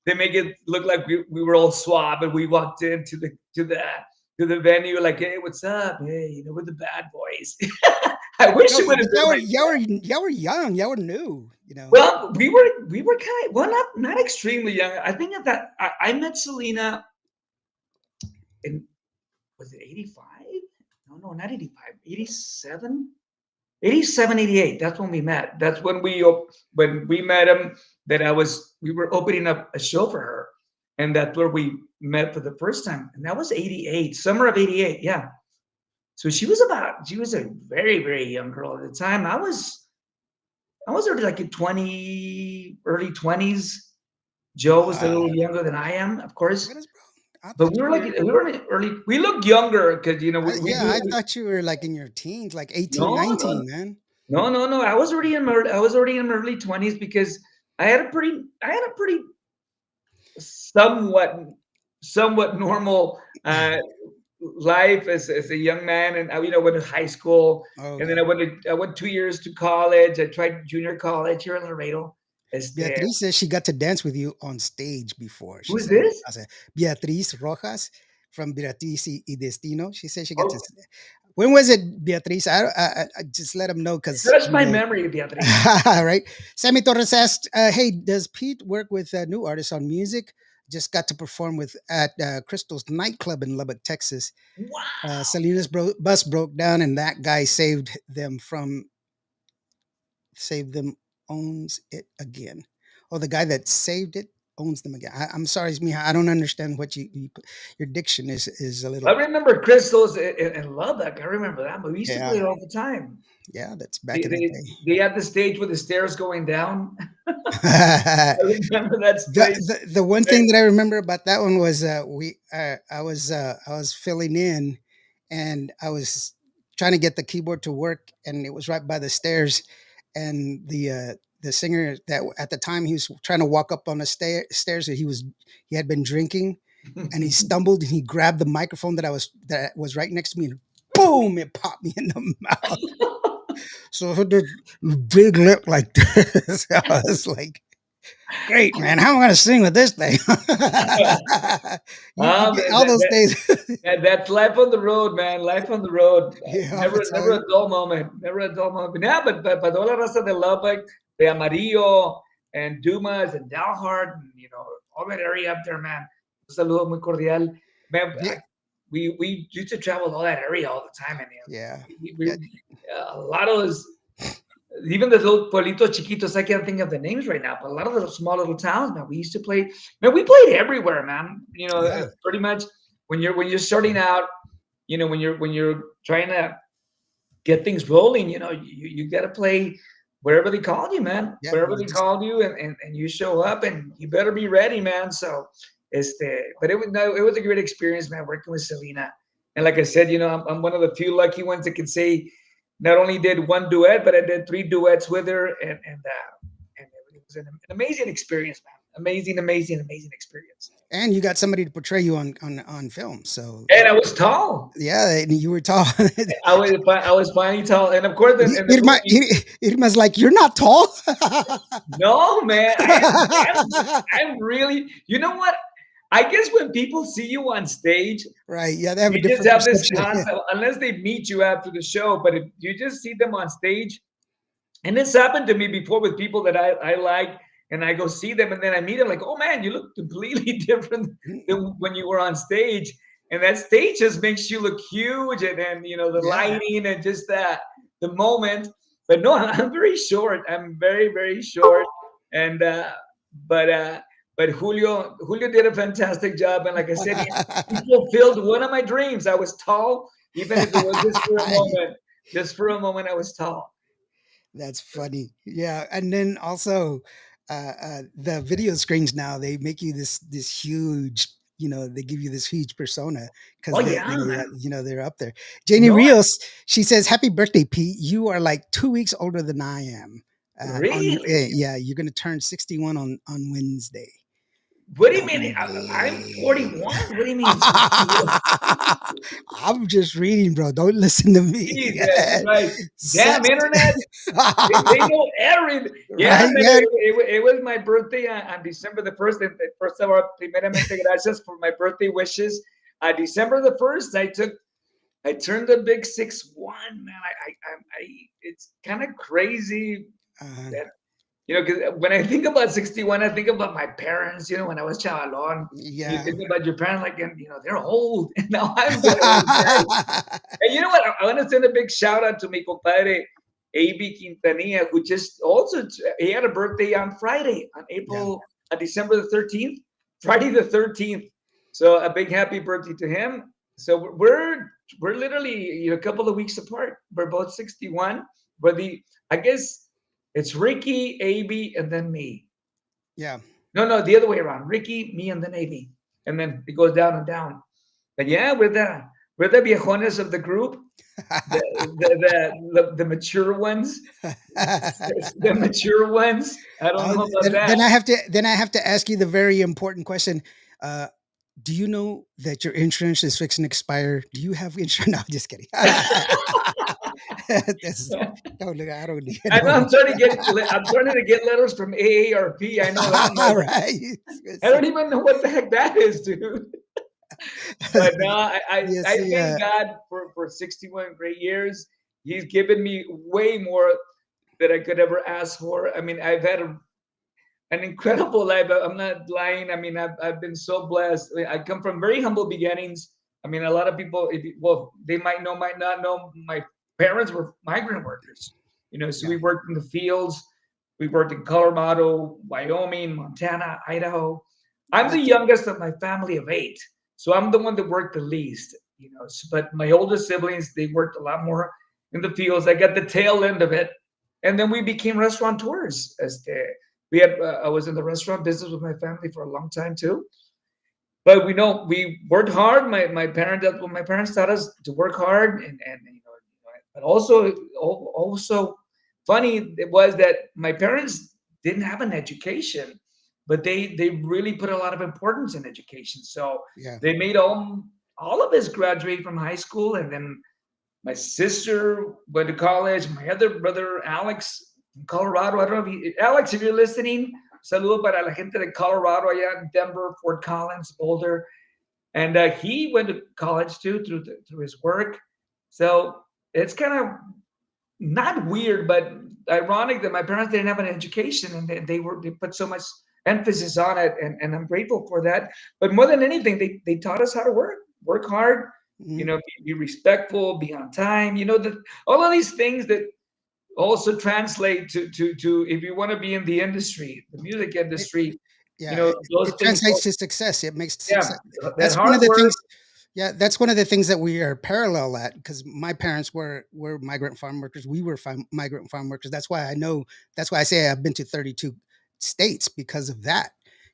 they make it look like we were all suave and we walked into the venue like, hey, what's up? Hey, we're the bad boys. I wish No, it would have but been like y'all were young, y'all were new, you know. well, we were kind of well, not extremely young. I think at that I met Selena in was it 85? No, not 85. 87? 87, 88. That's when we met. That's when we met him that we were opening up a show for her. And that's where we met for the first time. And that was 88, summer of 88. Yeah. So she was a very, very young girl at the time. I was already like in early 20s. Joe was a Wow. little younger than I am, of course. What is, bro? I But thought you were. we were in the early. We look younger because we Yeah, do. I thought you were like in your teens, like 18, No, no, 19, man. no. I was already in my early 20s because I had a pretty somewhat somewhat normal life as a young man, and I went to high school, Oh, and then okay. I went 2 years to college. I tried junior college here in Laredo. Este, Beatriz says she got to dance with you on stage before. who She is said, this? I said, Beatriz Rojas from Beatriz y Destino. She said she got to. Oh, When was it, Beatriz? I just let them know because, refresh my memory, Beatriz. right? Sammy Torres asked, hey, does Pete work with new artists on music? Just got to perform with at Crystal's nightclub in Lubbock, Texas. Wow. Selena's bus broke down, and that guy saved them, owns it again. Oh, the guy that saved it owns them again. I'm sorry, Mija, I don't understand what your diction is a I little. remember Crystals in Lubbock. I remember that, but we used to play Yeah, it all the time. yeah, that's They, back in the they, day. they had the stage with the stairs going down. the, I remember that place. the one thing that I remember about that one was I was filling in, and I was trying to get the keyboard to work, and it was right by the stairs, and the singer that at the time he was trying to walk up on the stairs, and he had been drinking, and he stumbled and he grabbed the microphone that was right next to me, and boom, it popped me in the mouth. So I had this big lip like this. I was like, great, man. How am I going to sing with this thing? You Ah, get all those days. that's life on the road, man. Life on the road. Yeah, all the Never time. a dull moment. Never a dull moment. Yeah, but toda la raza de Lubbock, de Amarillo, and Dumas, and Dalhart, and, all that area up there, man. Un saludo muy cordial. Man, Yeah. we used to travel all that area all the time, and Yeah. Yeah. a lot of those, even the little pueblitos chiquitos, I can't think of the names right now, but a lot of the small little towns, man, we used to play. Man, we played everywhere, man. Yeah. Pretty much when you're starting out, when you're trying to get things rolling, you got to play wherever they called you, man. Yeah. Wherever You they just, called you, and you show up, and you better be ready, man. So, but it was no, it was a great experience, man, working with Selena. And like I said, I'm one of the few lucky ones that can say not only did one duet, but I did three duets with her, and it was an amazing experience, man. Amazing, amazing, amazing experience. and you got somebody to portray you on film. So And I was tall. yeah, and you were tall. I was finally tall, and of course, in the movie, Irma's like, you're not tall. no, man, I'm really. You know what? I guess when people see you on stage, Right. Yeah, they have a they just different have this perception. concept, unless they meet you after the show. But if you just see them on stage, and this happened to me before with people that I like, and I go see them, and then I meet them, like, oh man, you look completely different than when you were on stage. And that stage just makes you look huge, and then the Yeah. lighting and just that the moment. But no, I'm very short. I'm very, very short, and but uh, but Julio did a fantastic job, and like I said, he fulfilled one of my dreams. I was tall, even if it was just for a moment. Just for a moment, I was tall. That's funny. Yeah, and then also the video screens now they make you this huge. They give you this huge persona Oh because yeah, man. they're up there. Janie No, Rios, she says, "Happy birthday, Pete! You are like 2 weeks older than I am. On really? yeah, you're gonna turn 61 on Wednesday." What do you No mean? I'm way. 41. What do you mean 61? I'm just reading, bro. Don't listen to me. Jesus Christ. Damn, Sexy. internet. They know everything. Yeah, Right, man, man? it was my birthday on December the 1st. And first of all, primeramente, gracias for my birthday wishes. December the 1st, I turned a big 6'1", man. It's kind of crazy Uh, that, because when I think about 61, I think about my parents, when I was chavalon. You yeah. think about your parents, like, and, they're old. And now I'm the old guy. And you know what? I want to send a big shout out to my compadre, AB Quintanilla, who just also, he had a birthday on Friday, Yeah. on December the 13th, Friday the 13th. So a big happy birthday to him. So we're literally, a couple of weeks apart. We're both 61. But I guess it's Ricky, AB, and then me. Yeah. No, the other way around. Ricky, me, and then AB. And then it goes down and down. But yeah, we're the viejones of the group, the mature ones, the mature ones. I don't know about that. Then I have to ask you the very important question. Uh, do you know that your insurance is fixing to expire? Do you have insurance? No, just kidding. That's, don't look. I don't need. I know No. I'm starting to get letters from AARP. I know that All much. right. I don't even know what the heck that is, dude. But no, Yeah. I See. thank God for 61 great years. He's given me way more than I could ever ask for. I mean, I've had an incredible life. I'm not lying. I mean, I've been so blessed. I come from very humble beginnings. I mean, a lot of people, well, they might know, might not know. My parents were migrant workers. So Yeah. we worked in the fields. We worked in Colorado, Wyoming, Montana, Idaho. I'm the That's youngest of my family of 8, so I'm the one that worked the least. But my older siblings, they worked a lot more in the fields. I got the tail end of it, and then we became restaurateurs. I was in the restaurant business with my family for a long time too. But we know we worked hard. My parents taught us to work hard, but also funny it was that my parents didn't have an education, but they really put a lot of importance in education. So yeah. they made all of us graduate from high school, and then my sister went to college. My other brother, Alex, in Colorado. I don't know Alex, if you're listening, saludo para la gente de Colorado, allá in Denver, Fort Collins, Boulder. And he went to college too through his work. So it's kind of not weird, but ironic that my parents didn't have an education and they put so much emphasis on it, and I'm grateful for that. But more than anything, they taught us how to work hard, Mhm. be respectful, be on time, that all of these things that also translate to if you want to be in the industry, the music It, industry, yeah. those It things. translates to success. It makes Yeah, success. that That's one of hard the work. things. Yeah, that's one of the things that we are parallel at because my parents were migrant farm workers. We were migrant farm workers. That's why I know. That's why I say I've been to 32 states because of that.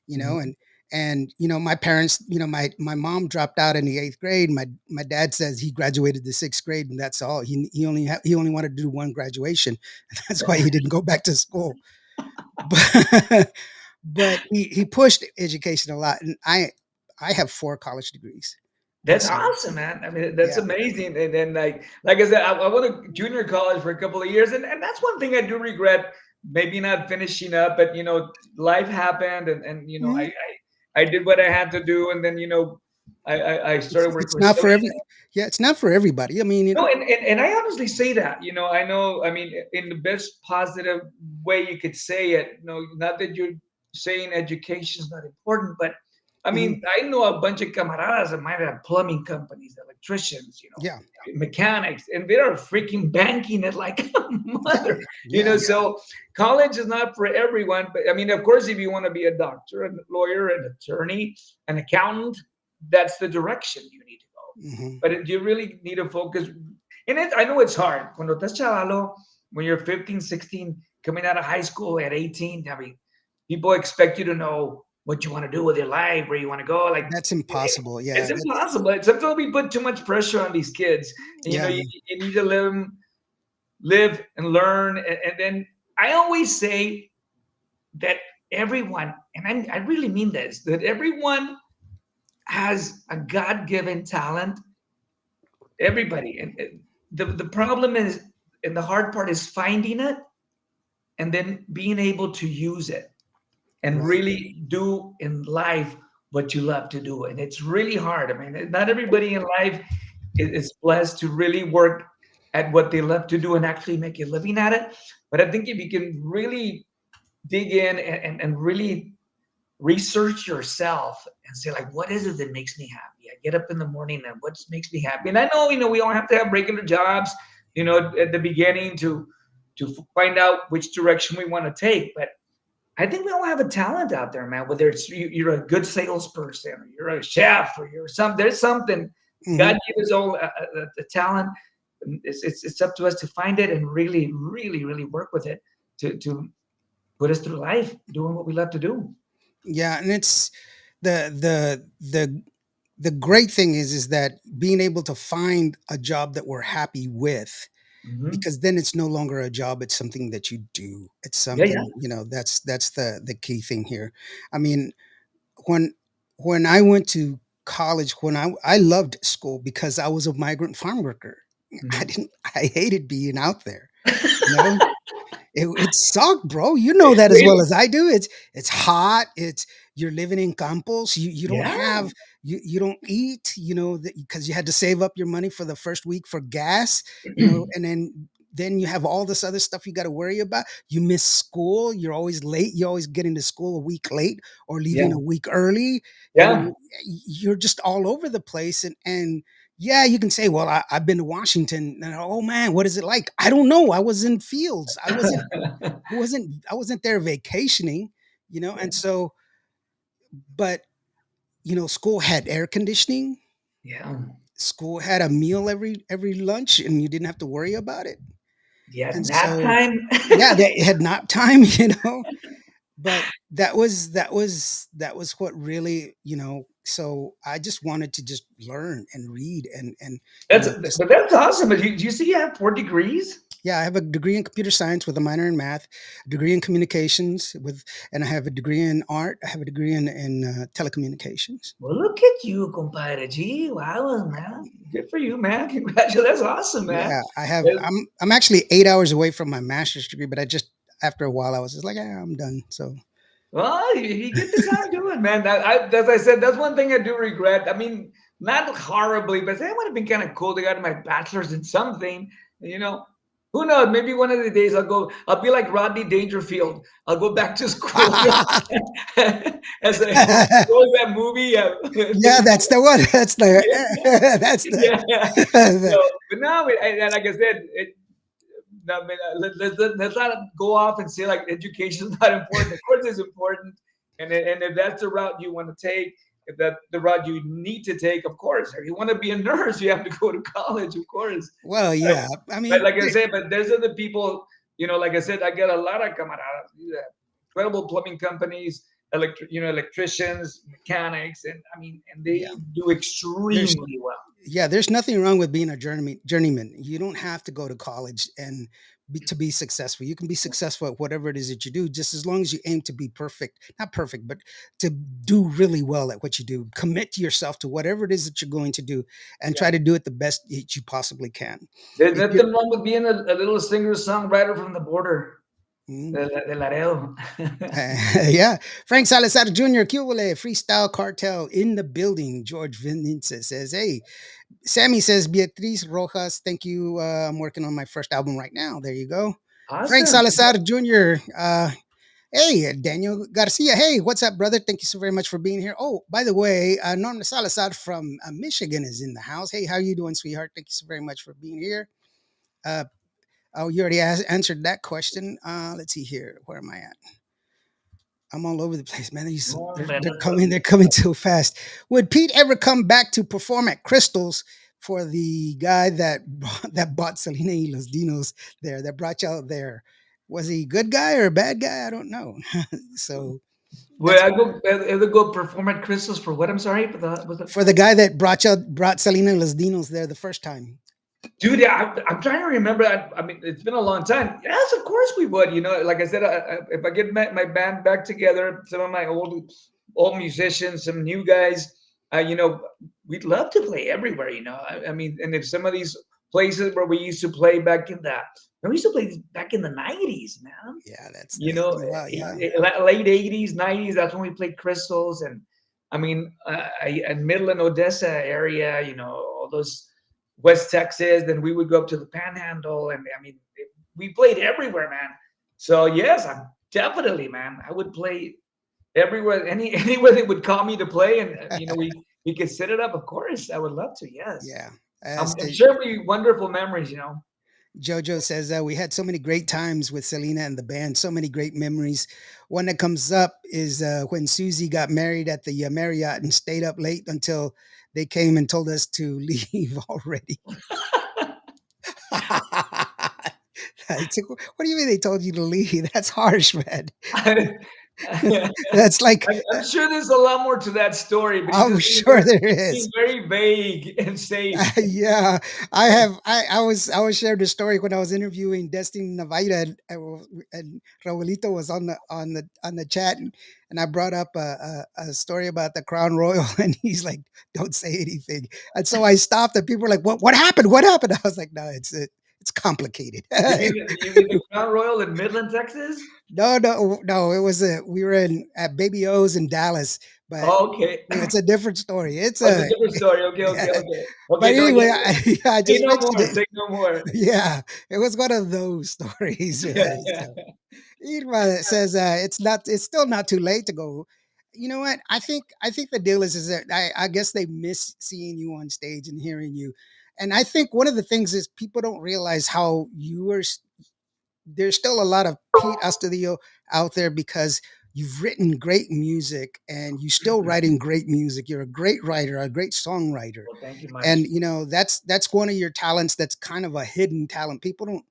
You know, Mhm. and my parents. My mom dropped out in the 8th grade. My dad says he graduated the 6th grade, and that's all. He only wanted to do one graduation. That's why he didn't go back to school. But but he pushed education a lot, and I have 4 college degrees, and That's so awesome, man. I mean, that's yeah. amazing. And then, like I said, I went to junior college for a couple of years, and that's one thing I do regret, maybe not finishing up. But life happened, and Mhm. I did what I had to do, and then I started working It's for not for somebody. every yeah, it's not for everybody. I mean, No, and I honestly say that. I know. I mean, in the best positive way you could say it. Not that you're saying education is not important, but I mhm, mean, I know a bunch of camaradas that might have plumbing companies, electricians, yeah, mechanics, and they are freaking banking it like a yeah, mother. yeah, So college is not for everyone. But I mean, of course, if you want to be a doctor, a lawyer, an attorney, an accountant, that's the direction you need to go. mhm. But you really need to focus. And I know it's hard. Cuando estás chavalo, when you're 15, 16, coming out of high school at 18, I mean, people expect you to know what you want to do with your life, where you want to go. Like, That's impossible. it's Yeah, that's impossible. Sometimes we put too much pressure on these kids. And, yeah, you need to live and learn. And then I always say that everyone, and I really mean this, that everyone has a God-given talent. Everybody, and the problem is, and the hard part is finding it and then being able to use it and Right. really do in life what you love to do. And it's really hard. I mean, not everybody in life is blessed to really work at what they love to do and actually make a living at it. But I think if you can really dig in and really research yourself and say, like, what is it that makes me happy? I get up in the morning and what makes me happy? And I know, we all have to have regular jobs, at the beginning to find out which direction we want to take. But I think we all have a talent out there, man. Whether it's you're a good salesperson, or you're a chef, or you're there's something God Hmm. gave us all a talent. It's up to us to find it and really, really, really work with it to put us through life doing what we love to do. Yeah, and it's the the the the great thing is that being able to find a job that we're happy with, Hmm. because then it's no longer a job, it's something that you do. It's Yeah, yeah. something, that's the key thing here. I mean, when when I went to college, when I loved school because I was a migrant farm worker. Mhm. I hated being out there, you know. It sucked, bro. You know that as well Really? as I do. It's hot. It's You're living in campos. You don't Yeah. have you don't eat. Because you had to save up your money for the first week for gas. And then you have all this other stuff you got to worry about. You miss school. You're always late. You're always getting to school a week late or leaving Yeah. a week early. Yeah. You're just all over the place, and yeah, you can say, well, I've been to Washington, and oh man, what is it like? I don't know. I was in fields. I wasn't there vacationing, Yeah. and so, but school had air conditioning. Yeah. School had a meal every lunch, and you didn't have to worry about it. Yeah. And Nap so, time. yeah, they had nap time, but that was what really, so I just wanted to just learn and read and just, But that's awesome. But you see, you have 4 degrees. yeah, I have a degree in computer science with a minor in math, a degree in communications and I have a degree in art. I have a degree in telecommunications. Well, look at you, compadre. Gee, wow, man. Good for you, man. Congratulations. That's awesome, man. Yeah, I have. Well, I'm actually 8 hours away from my master's degree, but I just after a while I was just like, I'm done. So you get the time doing, man. As I said, that's one thing I do regret. I mean, not horribly, but it would have been kind of cool to get my bachelor's in something. You know, who knows? Maybe one of the days I'll go. I'll be like Rodney Dangerfield. I'll go back to school as a what was that movie? yeah, that's the one. That's the that's Yeah. So, the but no, and like I said, no, I mean, let's not go off and say like education is not important. Of course, it's important, and if that's the route you want to take, if that's the route you need to take, of course. If you want to be a nurse, you have to go to college, of course. well, But, yeah. I but mean, like I said, but there's other people. Like I said, I get a lot of camaradas, incredible plumbing companies, electricians, mechanics, and I mean, and yeah. they do There's extremely well. there's nothing wrong with being a journeyman. You don't have to go to college to be successful. You can be successful at whatever it is that you do, just as long as you aim to be perfect, not perfect, but to do really well at what you do. Commit to yourself to whatever it is that you're going to do, and Yeah. try to do it the best that you possibly can. There's If you're nothing wrong with being a little singer songwriter from the border, mm, de Laredo. yeah, Frank Salazar Jr. Qvo Freestyle Cartel in the building. George Vincenza says, "Hey, Sammy says, Beatriz Rojas, thank you. I'm working on my first album right now. There you go. Frank Awesome. Salazar Jr. Hey, Daniel Garcia. Hey, what's up, brother? Thank you so very much for being here. Oh, by the way, Norman Salazar from Michigan is in the house. Hey, how you doing, sweetheart? Thank you so very much for being here. Uh, you already answered that question. Let's see here. Where am I at? I'm all over the place, man. Oh, They're, man, they're coming. They're coming too fast. Would Pete ever come back to perform at Crystals for the guy that bought Selena y Los Dinos there, that brought you out there? Was he a good guy or a bad guy? I don't know. So Well, that's I go perform at Crystal's for what? I'm sorry, for the was it? for the guy that brought Selena y Los Dinos there the first time. Dude, I'm trying to remember. I mean, it's been a long time. Yes, of course we would. Like I said, if I get my band back together, some of my old musicians, some new guys, we'd love to play everywhere. I mean, and if some of these places where we used to play back in we used to play back in the '90s, man. Yeah, You that's know, been a while. Yeah, late '80s, '90s. That's when we played Crystals, and I mean, in Midland, Odessa area. All those West Texas. Then we would go up to the Panhandle, and I mean, we played everywhere, man. So yes, I'm definitely, man. I would play everywhere, anywhere they would call me to play, and we could set it up. Of course, I would love to. Yes, yeah. I'm sure it'd be wonderful memories. Jojo says we had so many great times with Selena and the band, so many great memories. One that comes up is when Susie got married at the Marriott and stayed up late until they came and told us to leave already. I took, what do you mean they told you to leave? That's harsh, man. That's like, I'm sure there's a lot more to that story, but I'm sure there being is. very vague and safe. Yeah, I was sharing the story when I was interviewing Destiny Navaida, and Raulito was on the chat, and I brought up a story about the Crown Royal, and he's like, "Don't say anything." And so I stopped, and people were like, "What happened? What happened?" I was like, "No, it's complicated." You mean the Crown Royal in Midland, Texas? No. It was we were in at Baby O's in Dallas, but Okay. it's a different story. It's That's a a different story. Okay, okay, yeah. okay. But Okay, no, anyway, yeah. I Say just no mentioned more. it. Say no more. Yeah, it was one of those stories. Right? So, Irma says it's still not too late to go. You know what? I think the deal is that I guess they miss seeing you on stage and hearing you. And I think one of the things is people don't realize how there's still a lot of Pete Astudillo out there because you've written great music and you still writing great music. You're a great writer, a great songwriter. Well, thank you much. And that's one of your talents that's kind of a hidden talent. People don't,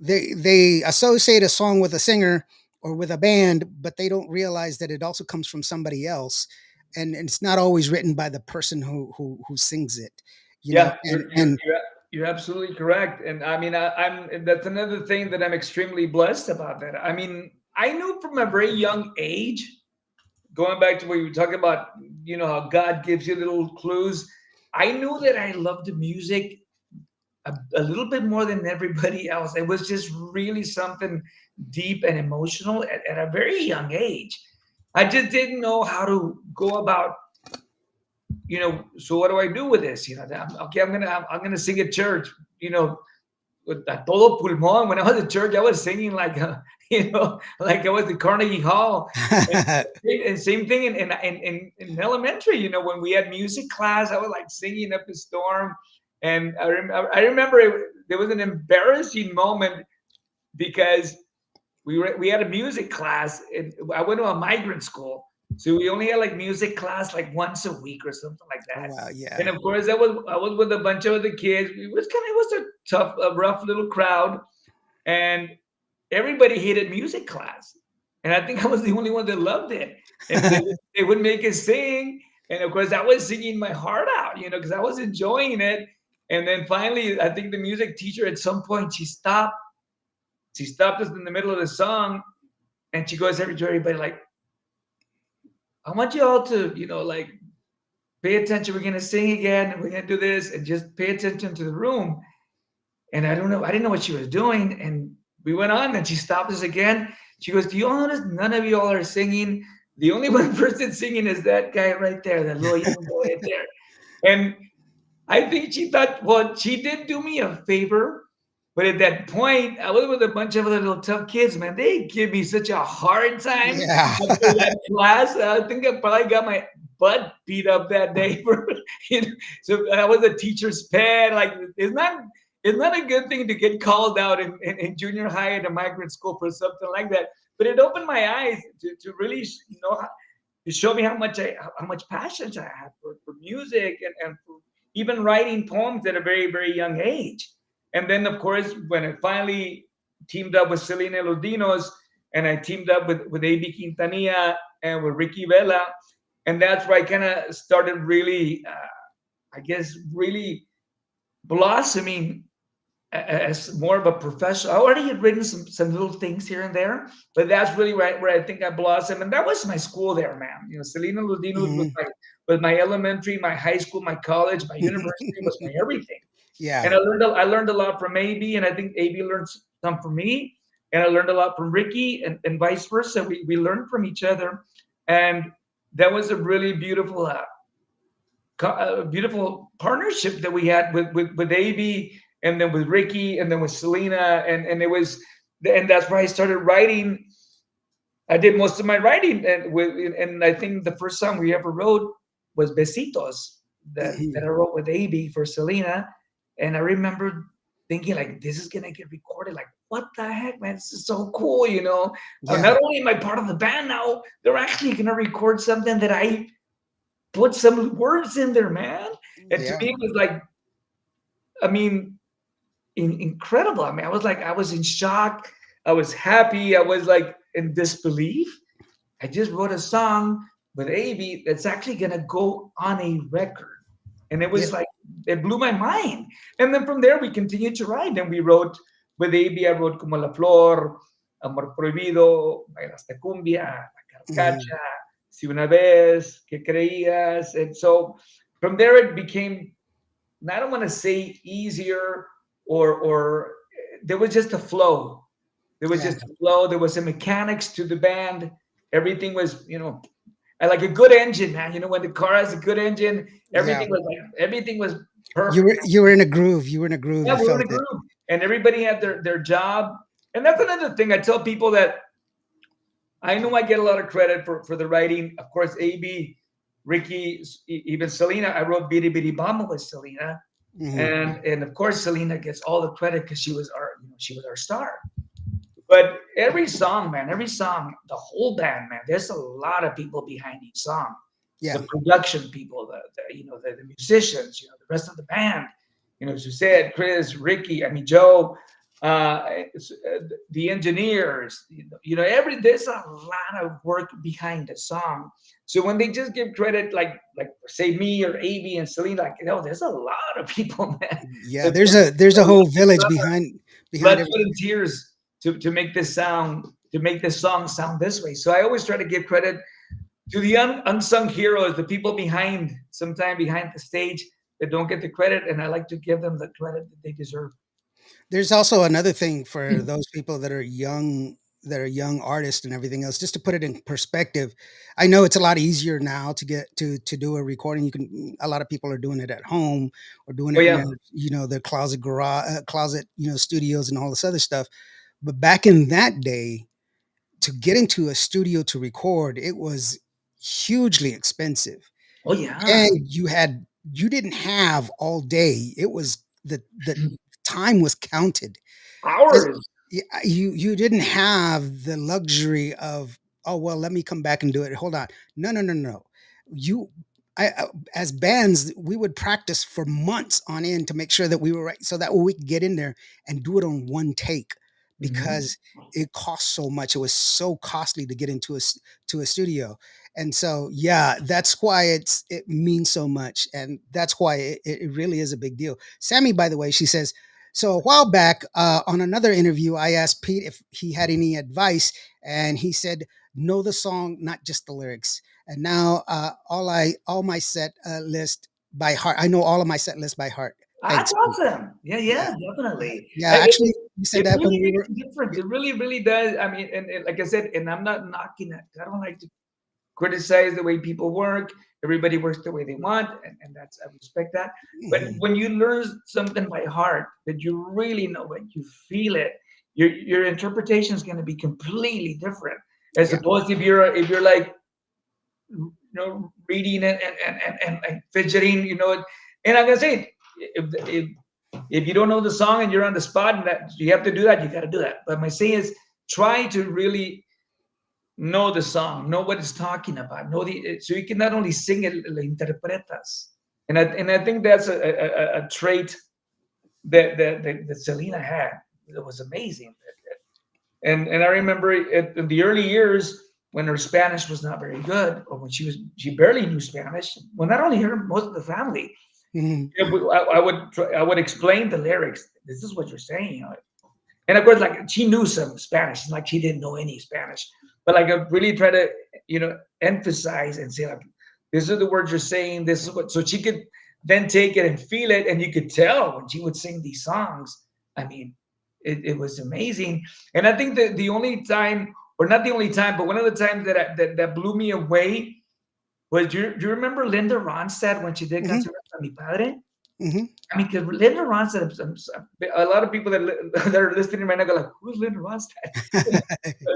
they associate a song with a singer or with a band, but they don't realize that it also comes from somebody else, and it's not always written by the person who sings it. Yeah, And you're absolutely correct. And I mean, I'm that's another thing that I'm extremely blessed about. That I mean, I knew from a very young age, going back to what you were talking about, how God gives you little clues. I knew that I loved the music a little bit more than everybody else. It was just really something deep and emotional at a very young age. I just didn't know how to go about, so what do I do with this? Okay, I'm gonna sing at church, with a todo pulmón. When I was at church, I was singing like, like I was at Carnegie Hall. And, and same thing in elementary, when we had music class, I was like singing up a storm. And I remember there was an embarrassing moment because we had a music class. And I went to a migrant school, so we only had like music class like once a week or something like oh that. wow, yeah. And of course, I was with a bunch of other kids. It was a tough, a rough little crowd, and everybody hated music class, and I think I was the only one that loved it. And they would make us sing, and of course, I was singing my heart out, because I was enjoying it. And then finally, I think the music teacher at some point she stopped us in the middle of the song, and she goes to everybody like, "I want you all to, like pay attention. We're gonna sing again, and we're gonna do this, and just pay attention to the room." And I don't know, I didn't know what she was doing, and we went on, and she stopped us again. She goes, "Do you all notice none of you all are singing? The only one person singing is that guy right there, that little young boy right there." And I think she thought, well, she did do me a favor. But at that point, I was with a bunch of other little tough kids, man. They give me such a hard time Yeah. after that class. I think I probably got my butt beat up that day. So I was a teacher's pet. Like, it's not a good thing to get called out in junior high at a migrant school for something like that. But it opened my eyes to really, to show me how much passion I have for music, and for even writing poems at a very, very young age. And then, of course, when I finally teamed up with Selena Lodinos, and I teamed up with A.B. Quintanilla and with Ricky Vela, and that's where I kind of started really, I guess, really blossoming as more of a professional. I already had written some little things here and there, but that's really right where I think I blossomed. And that was my school there, man. You know, Selena Ludino Mhm. was my elementary, my high school, my college, my university was my everything. And Yeah. I learned a lot from AB, and I think AB learned some from me, and I learned a lot from Ricky, and vice versa. We learned from each other, and that was a really beautiful beautiful partnership that we had with AB, and then with Ricky, and then with Selena, and it was, and that's why I started writing. I did most of my writing, and I think the first song we ever wrote was Besitos, that I Mhm. wrote with AB for Selena, and I remember thinking like, this is gonna get recorded. Like, what the heck, man? This is so cool, you know. Yeah. Not only am I part of the band now, they're actually gonna record something that I put some words in there, man. And to Yeah. me, it was like, I mean, incredible. I mean, I was in shock. I was happy. I was like in disbelief. I just wrote a song with Avi that's actually gonna go on a record. And it Yeah. was like, it blew my mind. And then from there we continued to write. And we wrote with Avi, I wrote Como la Flor, Amor Prohibido, Bailaste Cumbia, La Mhm. Carcacha, Si una vez, Que creías. And so from there it became, I don't want to say easier, or there was just a flow. There was Yeah. just a flow. There was a mechanics to the band. Everything was, I like a good engine, man. You know, when the car has a good engine, Yeah. everything was perfect. You were in a groove. You were in a groove. Yeah, You we were in felt a it. groove, and everybody had their job. And that's another thing I tell people, that I know I get a lot of credit for the writing. Of course, AB, Ricky, even Selena. I wrote "Bidi Bidi Bamba" with Selena, Mhm. and of course Selena gets all the credit because she was our star. But every song, man, every song, the whole band, man, there's a lot of people behind each song. Yeah. The production people, the musicians, the rest of the band, as you said, Chris, Ricky, I mean Joe, the engineers, there's a lot of work behind the song. So when they just give credit, like say me or AB and Celine, like, there's a lot of people, man, Yeah. that put There's a a whole lot village of behind blood, sweat, everything. and tears to make this sound, to make this song sound this way. So I always try to give credit to the unsung heroes, the people behind, sometime behind the stage, that don't get the credit, and I like to give them the credit that they deserve. There's also another thing for those people that are young artists and everything else, just to put it in perspective. I know it's a lot easier now to get to do a recording. You can A lot of people are doing it at home or doing Oh it in yeah, their, their closet garage, closet, studios and all this other stuff. But back in that day, to get into a studio to record, it was hugely expensive. oh yeah, And you didn't have all day. It was the time was counted. Just hours. you didn't have the luxury of, "Oh, well, let me come back and do it. Hold on." No, no, no, no. You as bands, we would practice for months on end to make sure that we were right, so that way we could get in there and do it on one take, Mhm. because it cost so much. It was so costly to get into to a studio. And so, yeah, that's why it means so much, and that's why it really is a big deal. Sammy, by the way, she says, so a while back, on another interview, I asked Pete if he had any advice, and he said, "Know the song, not just the lyrics." And now, all my set list by heart. I know all of my set list by heart. That's Thanks, Pete. awesome. Yeah, Yeah, yeah, yeah, definitely. yeah. Actually, you said It that when really we makes were. a difference. It really, really does. I mean, and like I said, and I'm not knocking it. I don't like to criticize the way people work. Everybody works the way they want, and that's, I respect that. But Mhm. when you learn something by heart, that you really know it, you feel it, your interpretation is going to be completely different, as Yeah, opposed to if you're like, reading it and fidgeting, and I'm gonna say, if you don't know the song and you're on the spot and that you have to do that, you got to do that. But my say is, try to really know the song, know what it's talking about, know so you can not only sing it, lo interpretas. And I think that's a trait that Selena had. It was amazing. And I remember in the early years when her Spanish was not very good, or when she barely knew Spanish. Well, not only her, most of the family. Mhm. I would explain the lyrics. This is what you're saying. And of course, like she knew some Spanish. It's like she didn't know any Spanish. But like I really try to, emphasize and say like, these are the words you're saying. This is what, so she could then take it and feel it. And you could tell when she would sing these songs. I mean, it was amazing. And I think that the only time, or not the only time, but one of the times that blew me away was, do you remember Linda Ronstadt when she did Mhm. Canciones para mi padre? Mhm. I mean, because Linda Ronstadt, a lot of people that are listening right now go like, "Who's Linda Ronstadt?"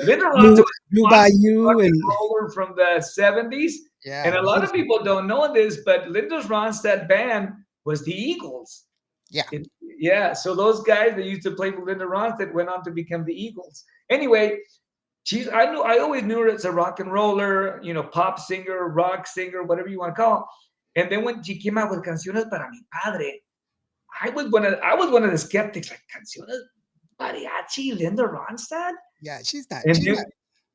Linda Ronstadt Blue was Blue a rock Bayou and and roller from the '70s, yeah, and a lot of beautiful. people don't know this, but Linda Ronstadt band was the Eagles. Yeah. Yeah, so those guys that used to play for Linda Ronstadt went on to become the Eagles. Anyway, I always knew her as a rock and roller, pop singer, rock singer, whatever you want to call it. And then when she came out with Canciones para mi padre, I was one of the skeptics, like Canciones mariachi, Linda Ronstadt, Yeah, and she's then not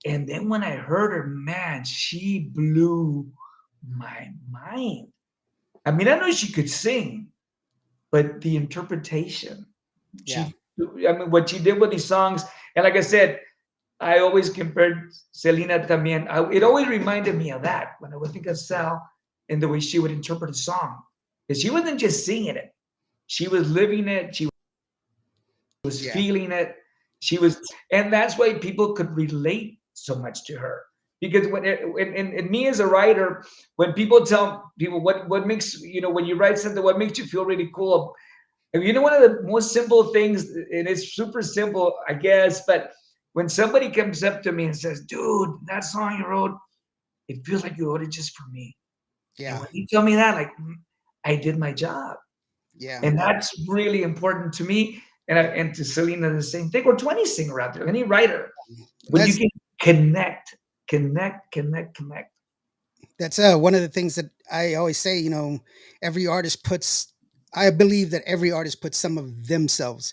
and then when I heard her, man, she blew my mind. I mean, I know she could sing, but the interpretation, yeah. I mean, what she did with these songs, and like I said, I always compared Selena también. It always reminded me of that when I would think of Sal and the way she would interpret a song, because she wasn't just singing it; she was living it. She was Yeah. feeling it. She was, and that's why people could relate so much to her. Because and me as a writer, when people tell people what makes when you write something, what makes you feel really cool. And one of the most simple things, and it's super simple, I guess, but when somebody comes up to me and says, "Dude, that song you wrote, it feels like you wrote it just for me." And Yeah. when you tell me that, like, I did my job. Yeah. And that's really important to me, and to Selena, the same thing, or to any singer out there, any writer. When you That's can connect, connect, connect, connect. that's one of the things that I always say, every artist puts I believe that every artist puts some of themselves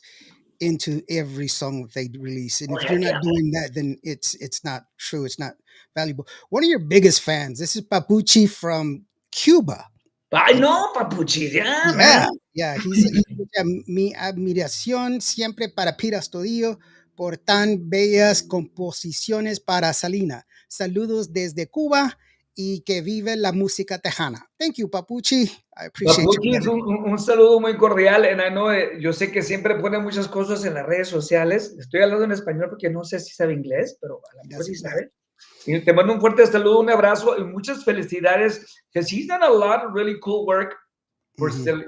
into every song that they release. And Oh, if you're heck not yeah. doing that, then it's not true. It's not valuable. One of your biggest fans, this is Papucci from Cuba. I know, Papuchis. Yeah, Yeah, man. yeah, he dice, mi admiración siempre para Pete Astudillo por tan bellas composiciones para Salina. Saludos desde Cuba y que vive la música tejana. Thank you, Papucci. I appreciate you, Papuchis, brother. un saludo muy cordial. And I know, yo sé que siempre pone muchas cosas en las redes sociales. Estoy hablando en español porque no sé si sabe inglés, pero a lo He mejor sí doesn't know. sabe. Y te mando un fuerte saludo, un abrazo y muchas felicidades, because he's done a lot of really cool work. Mhm,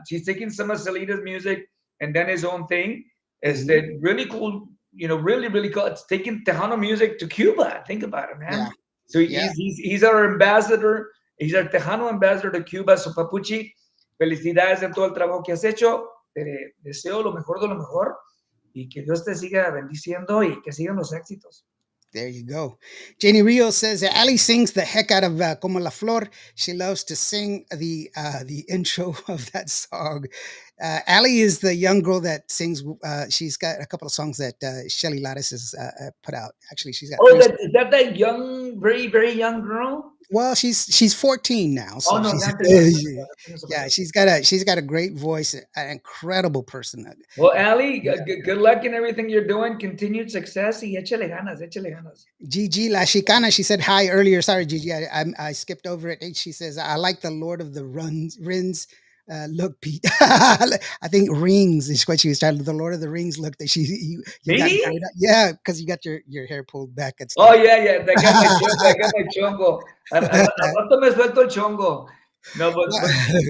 She's taking some of Selena's music and then his own thing. mhm. Really cool, really, really cool. It's taking Tejano music to Cuba. Think about it, Yeah, man. So yeah. he's our ambassador. He's our Tejano ambassador to Cuba. So Papuchi, felicidades en todo el trabajo que has hecho. Te deseo lo mejor de lo mejor y que Dios te siga bendiciendo y que sigan los éxitos. There you go. Jenny Rio says that Ali sings the heck out of Como la Flor. She loves to sing the intro of that song. Ali is the young girl that sings. She's got a couple of songs that Shelly Lattis has put out. Actually, she's got Oh, three. that young, very, very young girl? Well, she's 14 now, Oh, so no, she's ya tenía años yeah, aparte. she's got a great voice, an incredible person. Well, Ali, Yeah. good luck in everything you're doing. Continued success y échale ganas, échale ganas. Gigi La Chicana, she said hi earlier. Sorry, Gigi, I skipped over it. She says, I like the Lord of the Rings look, Pete. I think rings is what she was trying to, the Lord of the Rings look that you got ¿Sí? dyed up. Yeah, because you got your hair pulled back and Oh, stuff. yeah, yeah, I got my chongo, I got my chongo. Al rato me suelto el chongo. No, but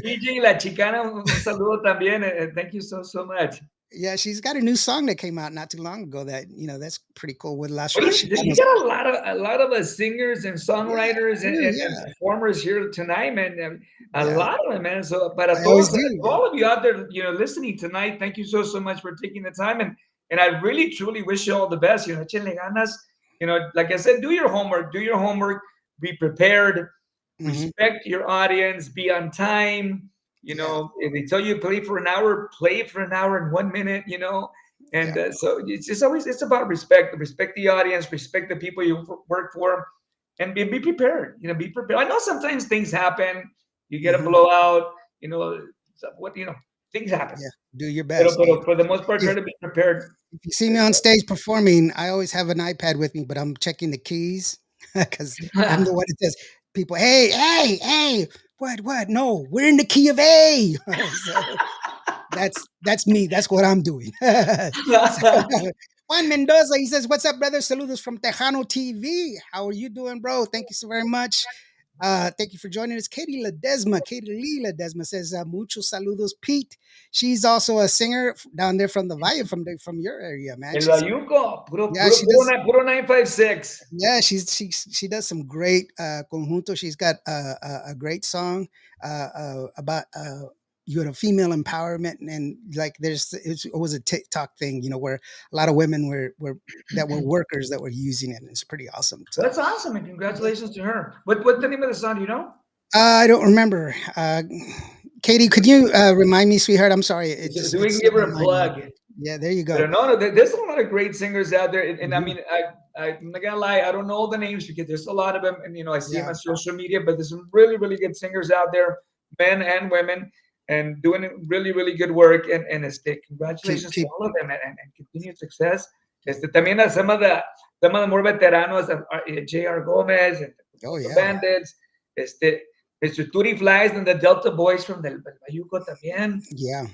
Gigi, la chicana, un saludo también. Thank you so, so much. Yeah, she's got a new song that came out not too long ago that, that's pretty cool with Las Well, you Chicanas. got a lot of singers and Yeah, I songwriters and, do. and Yeah. performers here tonight, man. A Yeah. lot of them, man. So, para I always todos, do. to all of you out there, listening tonight, thank you so so much for taking the time, and I really truly wish you all the best. Échenle ganas. Like I said, do your homework. Do your homework. Be prepared. Hmm. Respect your audience. Be on time. Yeah. If they tell you play for an hour, play for an hour and 1 minute. And Yeah. so it's about respect. Respect the audience. Respect the people you work for, and be prepared. Be prepared. I know sometimes things happen. You get a Hmm. blowout. what things happen. Yeah, do your But best. for the most part, try If to be prepared. if you see me on stage performing, I always have an iPad with me, but I'm checking the keys because I'm the one that says, "People, hey, hey, hey, what? No, we're in the key of A." So that's me. That's what I'm doing. So, Juan Mendoza, he says, "What's up, brother? Saludos from Tejano TV. How are you doing, bro? Thank you so very much. Thank you for joining us." Katie Lee Ledesma says, "Muchos saludos, Pete." She's also a singer down there from the Valle, from your area, man. El She's Bayuco, yeah, she does. puro 956. Yeah, she does some great conjunto. She's got a great song about female empowerment, and like it was a TikTok thing, where a lot of women were workers that were using it. And it's pretty awesome. Well, So that's awesome, and congratulations to her. What's the name of the song? Do you know? I don't remember. Katie, could you remind me, sweetheart? I'm sorry. So we It's can give slipped her my a mind now. plug. Yeah, there you go. But no, there's a lot of great singers out there, and I Mhm. mean, I'm not gonna lie, I don't know all the names because there's a lot of them, and I see them Yeah, on social media. But there's some really, really good singers out there, men and women, and doing really, really good work. And keep congratulations to keep. all of them, and continued success. También a some of the more veteranos, J.R. Gomez, and Oh the yeah, Bandits, este, Mr. Turi Flies, and the Delta Boys from del Bayuco también. yeah.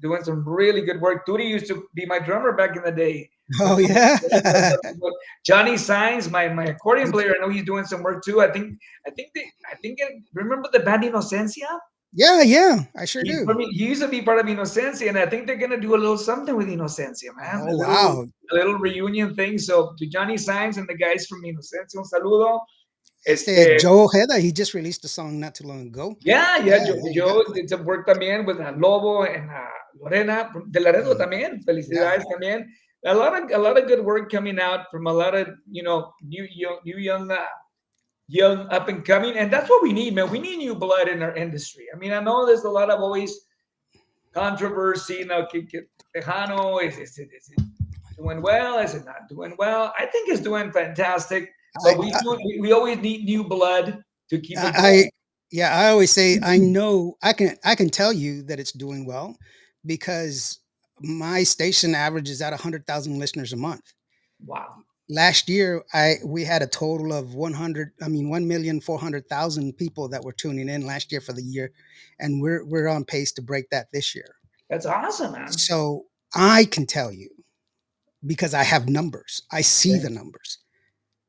Doing some really good work. Turi used to be my drummer back in the day. Oh yeah. Johnny Signs, my accordion player, I know he's doing some work too. Remember the band Inocencia? Yeah, yeah. I sure do. He used to be part of Inocencia, and I think they're gonna do a little something with Inocencia, man. Oh wow. A little reunion thing. So to Johnny Signs and the guys from Inocencia, un saludo. Este, Joe Ojeda, he just released a song not too long ago. yeah, Yeah, there you yo go. did some work también with Lobo and Lorena de Laredo Mm, también. yeah. Felicidades también. A lot of good work coming out from a lot of new young up and coming, and that's what we need, man. We need new blood in our industry. I mean, I know there's a lot of always controversy. Tejano is it doing well? Is it not doing well? I think it's doing fantastic, but I, we always need new blood to keep it I going. yeah, I always say I know I can tell you that it's doing well because my station averages at 100,000 listeners a month. Wow. Last year, we had a total of 1,400,000 people that were tuning in last year for the year, and we're on pace to break that this year. That's awesome, man. So I can tell you because I have numbers. I see Yeah. the numbers.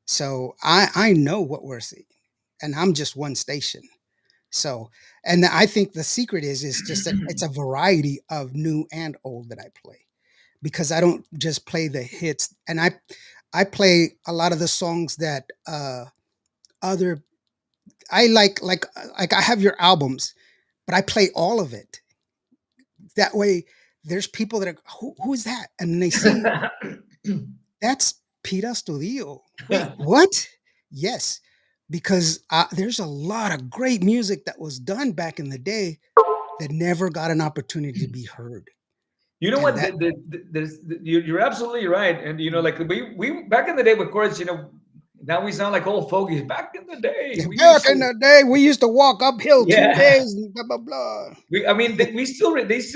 So I know what we're seeing, and I'm just one station. So, and I think the secret is just that it's a variety of new and old that I play because I don't just play the hits, and I play a lot of the songs that other I like I have your albums, but I play all of it. That way, there's people that are who is that, and then they see that's Pete Astudillo. Wait, what? Yes, because there's a lot of great music that was done back in the day that never got an opportunity to be heard. You know And what? that You're absolutely right. And like we back in the day, of course, now we sound like old fogies. Back in the day, we used back in to, the day, we used to walk uphill two yeah. days and blah blah blah. I mean, they still release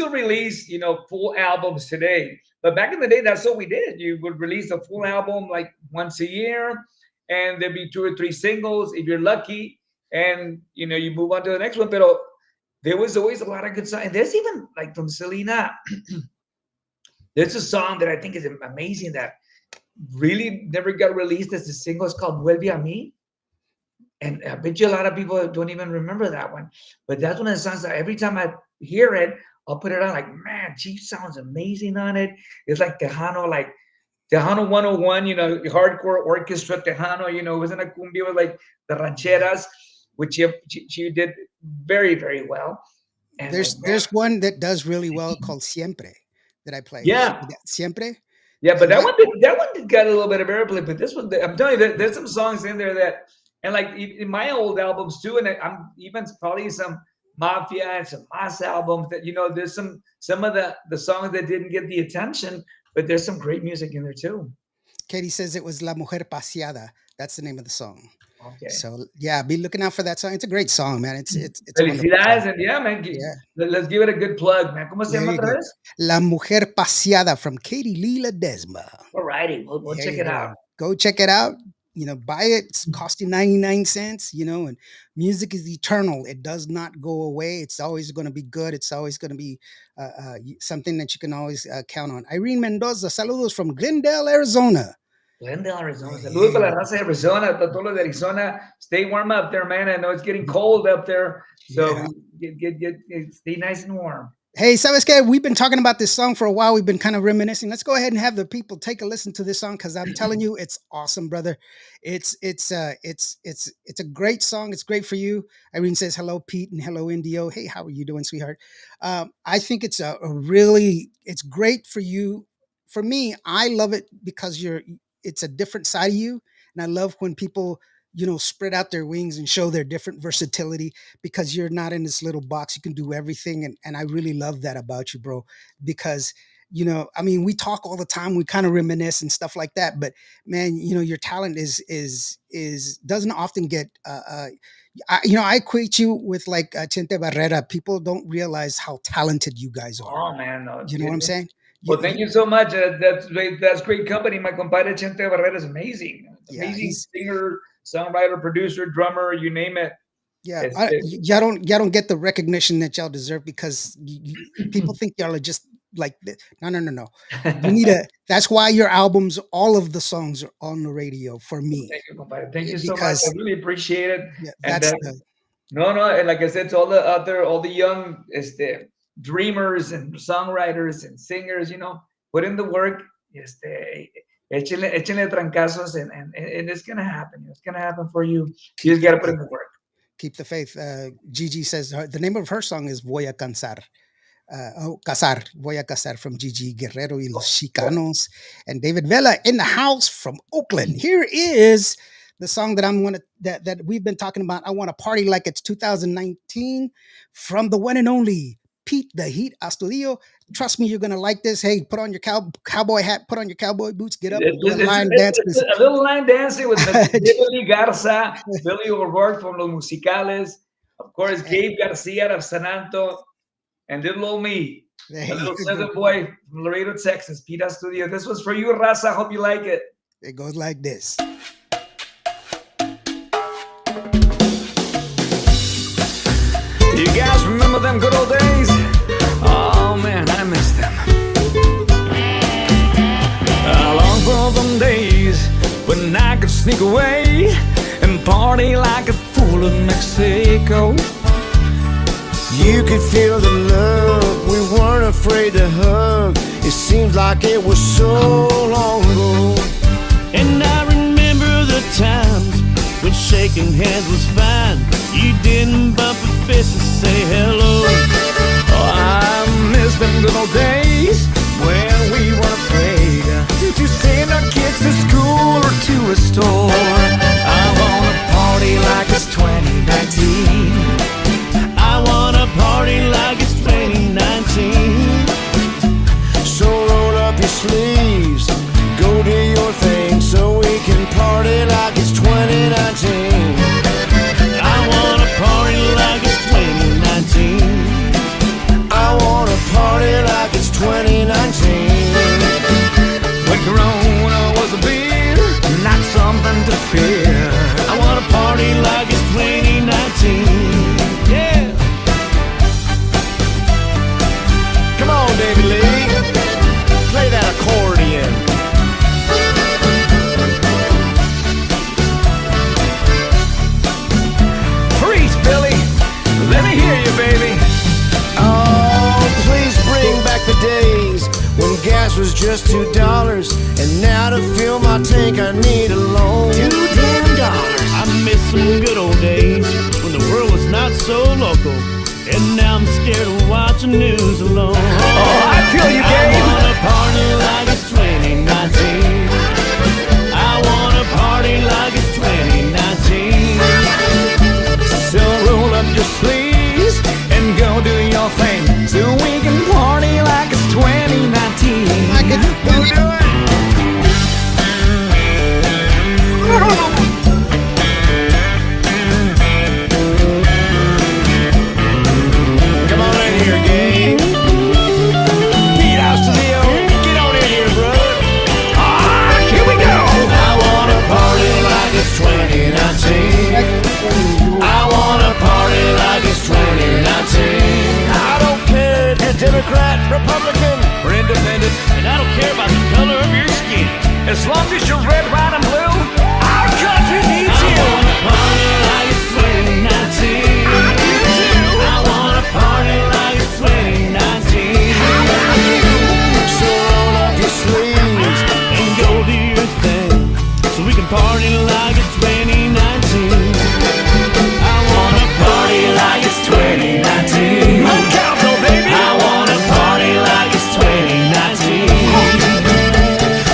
full albums today. But back in the day, that's what we did. You would release a full album like once a year, and there'd be two or three singles if you're lucky, and you move on to the next one. But there was always a lot of good songs. And there's even like from Selena, there's a song that I think is amazing that really never got released as a single. It's called Vuelve a mí. And I bet you a lot of people don't even remember that one. But that's one of the songs that every time I hear it, I'll put it on like, man, Chief sounds amazing on it. It's like Tejano 101, hardcore orchestra Tejano, it wasn't a cumbia, it was like the rancheras, which she did very, very well. And like, man, There's one that does really well called Siempre that I play. yeah. Siempre, Yeah, but and that that one did got a little bit of airplay. But this one, I'm telling you, there's some songs in there that, and like in my old albums too, and I'm even probably some Mafia and some Mas albums that there's some of the songs that didn't get the attention, but there's some great music in there too. Katie says it was La Mujer Paseada. That's the name of the song. Okay. So yeah, be looking out for that song. It's a great song, man. It's a wonderful song. Felicidades, and yeah, man. Yeah, Let's give it a good plug, man. ¿Cómo se there llama you otra go. vez? La Mujer Paseada from Katie Lee Ledesma. Alrighty, we'll There check you it go. out. Go check it out. Buy it. It's costing 99 cents, and music is eternal. It does not go away. It's always going to be good. It's always going to be something that you can always count on. Irene Mendoza, saludos from Glendale, Arizona. Glendale, Arizona. Saludos There para we la go. raza de Arizona, para todos los de Arizona. Stay warm up there, man. I know it's getting cold up there, so Yeah. stay nice and warm. Hey, ¿sabes qué? We've been talking about this song for a while. We've been kind of reminiscing. Let's go ahead and have the people take a listen to this song because I'm telling you, it's awesome, brother. It's a great song. It's great for you. Irene says hello, Pete, and hello, Indio. Hey, how are you doing, sweetheart? I think it's it's great for you. For me, I love it because it's a different side of you, and I love when people spread out their wings and show their different versatility because you're not in this little box. You can do everything. And I really love that about you, bro, because, I mean, we talk all the time, we kind of reminisce and stuff like that, but man, your talent is doesn't often get, I equate you with like Chente Barrera. People don't realize how talented you guys are. Oh man, no, You know what I'm saying? well, thank you so much. That's great company. My compadre Chente Barrera is amazing. Yeah. Amazing singer, songwriter, producer, drummer, you name it. Yeah, y'all don't get the recognition that y'all deserve because people think y'all are just like this. No, no, no, no. You need a. That's why your albums, all of the songs, are on the radio for me. Thank you, compadre. Thank you so much. I Because really appreciate it. yeah, And that's the no, and like I said to all the young dreamers and songwriters and singers, put in the work. Échenle trancazos, and it's gonna happen. It's gonna happen for you. You just gotta put in the work. keep the faith. Gigi says the name of her song is Voy a Cansar. Casar, Voy a Casar from Gigi Guerrero y Los Chicanos. And David Vela in the house from Oakland. Here is the song that we've been talking about. I want to party like it's 2019 from the one and only Pete the Heat Astudillo. Trust me, you're gonna like this. Hey, put on your cowboy hat, put on your cowboy boots, get up and do a line dance. It's a little line dancing with Billy Garza, Billy O'Rourke from Los Musicales, of course, Gabe Garcia of San Anto, and little old me, a little southern boy from Laredo, Texas, Pete Astudillo. This was for you, Raza. Hope you like it. It goes like this. You guys remember them good old days? Oh man, I miss them. I long for them days when I could sneak away and party like a fool in Mexico. You could feel the love, we weren't afraid to hug. It seems like it was so long ago. And I remember the times when shaking hands was fine. You didn't bump a fist and say hello. Oh, I miss them good old days when we weren't afraid to send our kids to school or to a store. I wanna party like it's 2019. I wanna party like it's 2019. So roll up your sleeves, go do your thing, so we can party like it's 2019. I wanna party like it's 2019. I wanna party like it's 2019. When Corona was a beer, not something to fear. I wanna party like it's 2019. Yeah. Come on, David Lee, play that accordion. Preach, Billy. Let me hear you, baby. Oh, please bring back the days when gas was just $2, and now to fill my tank I need a loan. $2 I miss some good old days when the world was not so local. And now I'm scared to watch the news alone. Oh, I feel you, I Gabe. wanna party like it's 2019. I wanna party like it's 2019. So roll up your sleeves and go do your thing, so we can party like it's 2019. Go do it. as long as you're red, white, and blue, our country needs you. Party like it's 2019. I do too. I wanna party like it's 2019. How about you? So roll up your sleeves. And go do your thing, so we can party like it's 2019. I wanna party like it's 2019. Look out, though, baby. I wanna party like it's 2019.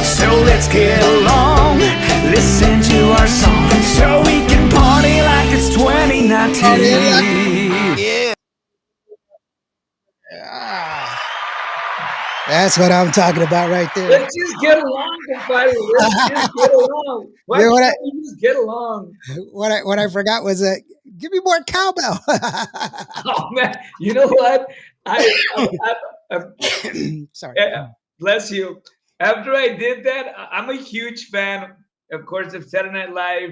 So let's get along, listen to our song, so we can party like it's 2019. Yeah. Ah, that's what I'm talking about right there. Let's just get along, compadre. Let's just get along. Why You know what can't we just get along? What I forgot was give me more cowbell. Oh man, you know what? I Sorry. bless you. After I did that, I'm a huge fan, of course, of Saturday Night Live,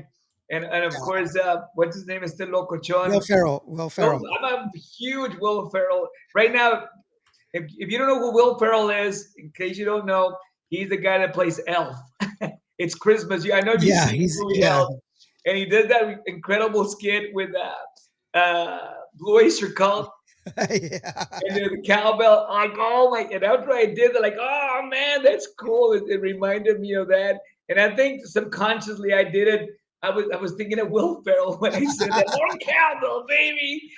and of course, what's his name is still Locochon. Will Ferrell. Will Ferrell. I'm a huge Will Ferrell. Right now, if you don't know who Will Ferrell is, in case you don't know, he's the guy that plays Elf. It's Christmas. I know you've Yeah, seen the movie yeah. Elf, and he did that incredible skit with Blue Oyster Cult Yeah. and the cowbell. Like, oh my! And after I did that, like, oh man, that's cool. It reminded me of that, and I think subconsciously I did it. I was thinking of Will Ferrell when I said that. More cowbell, baby.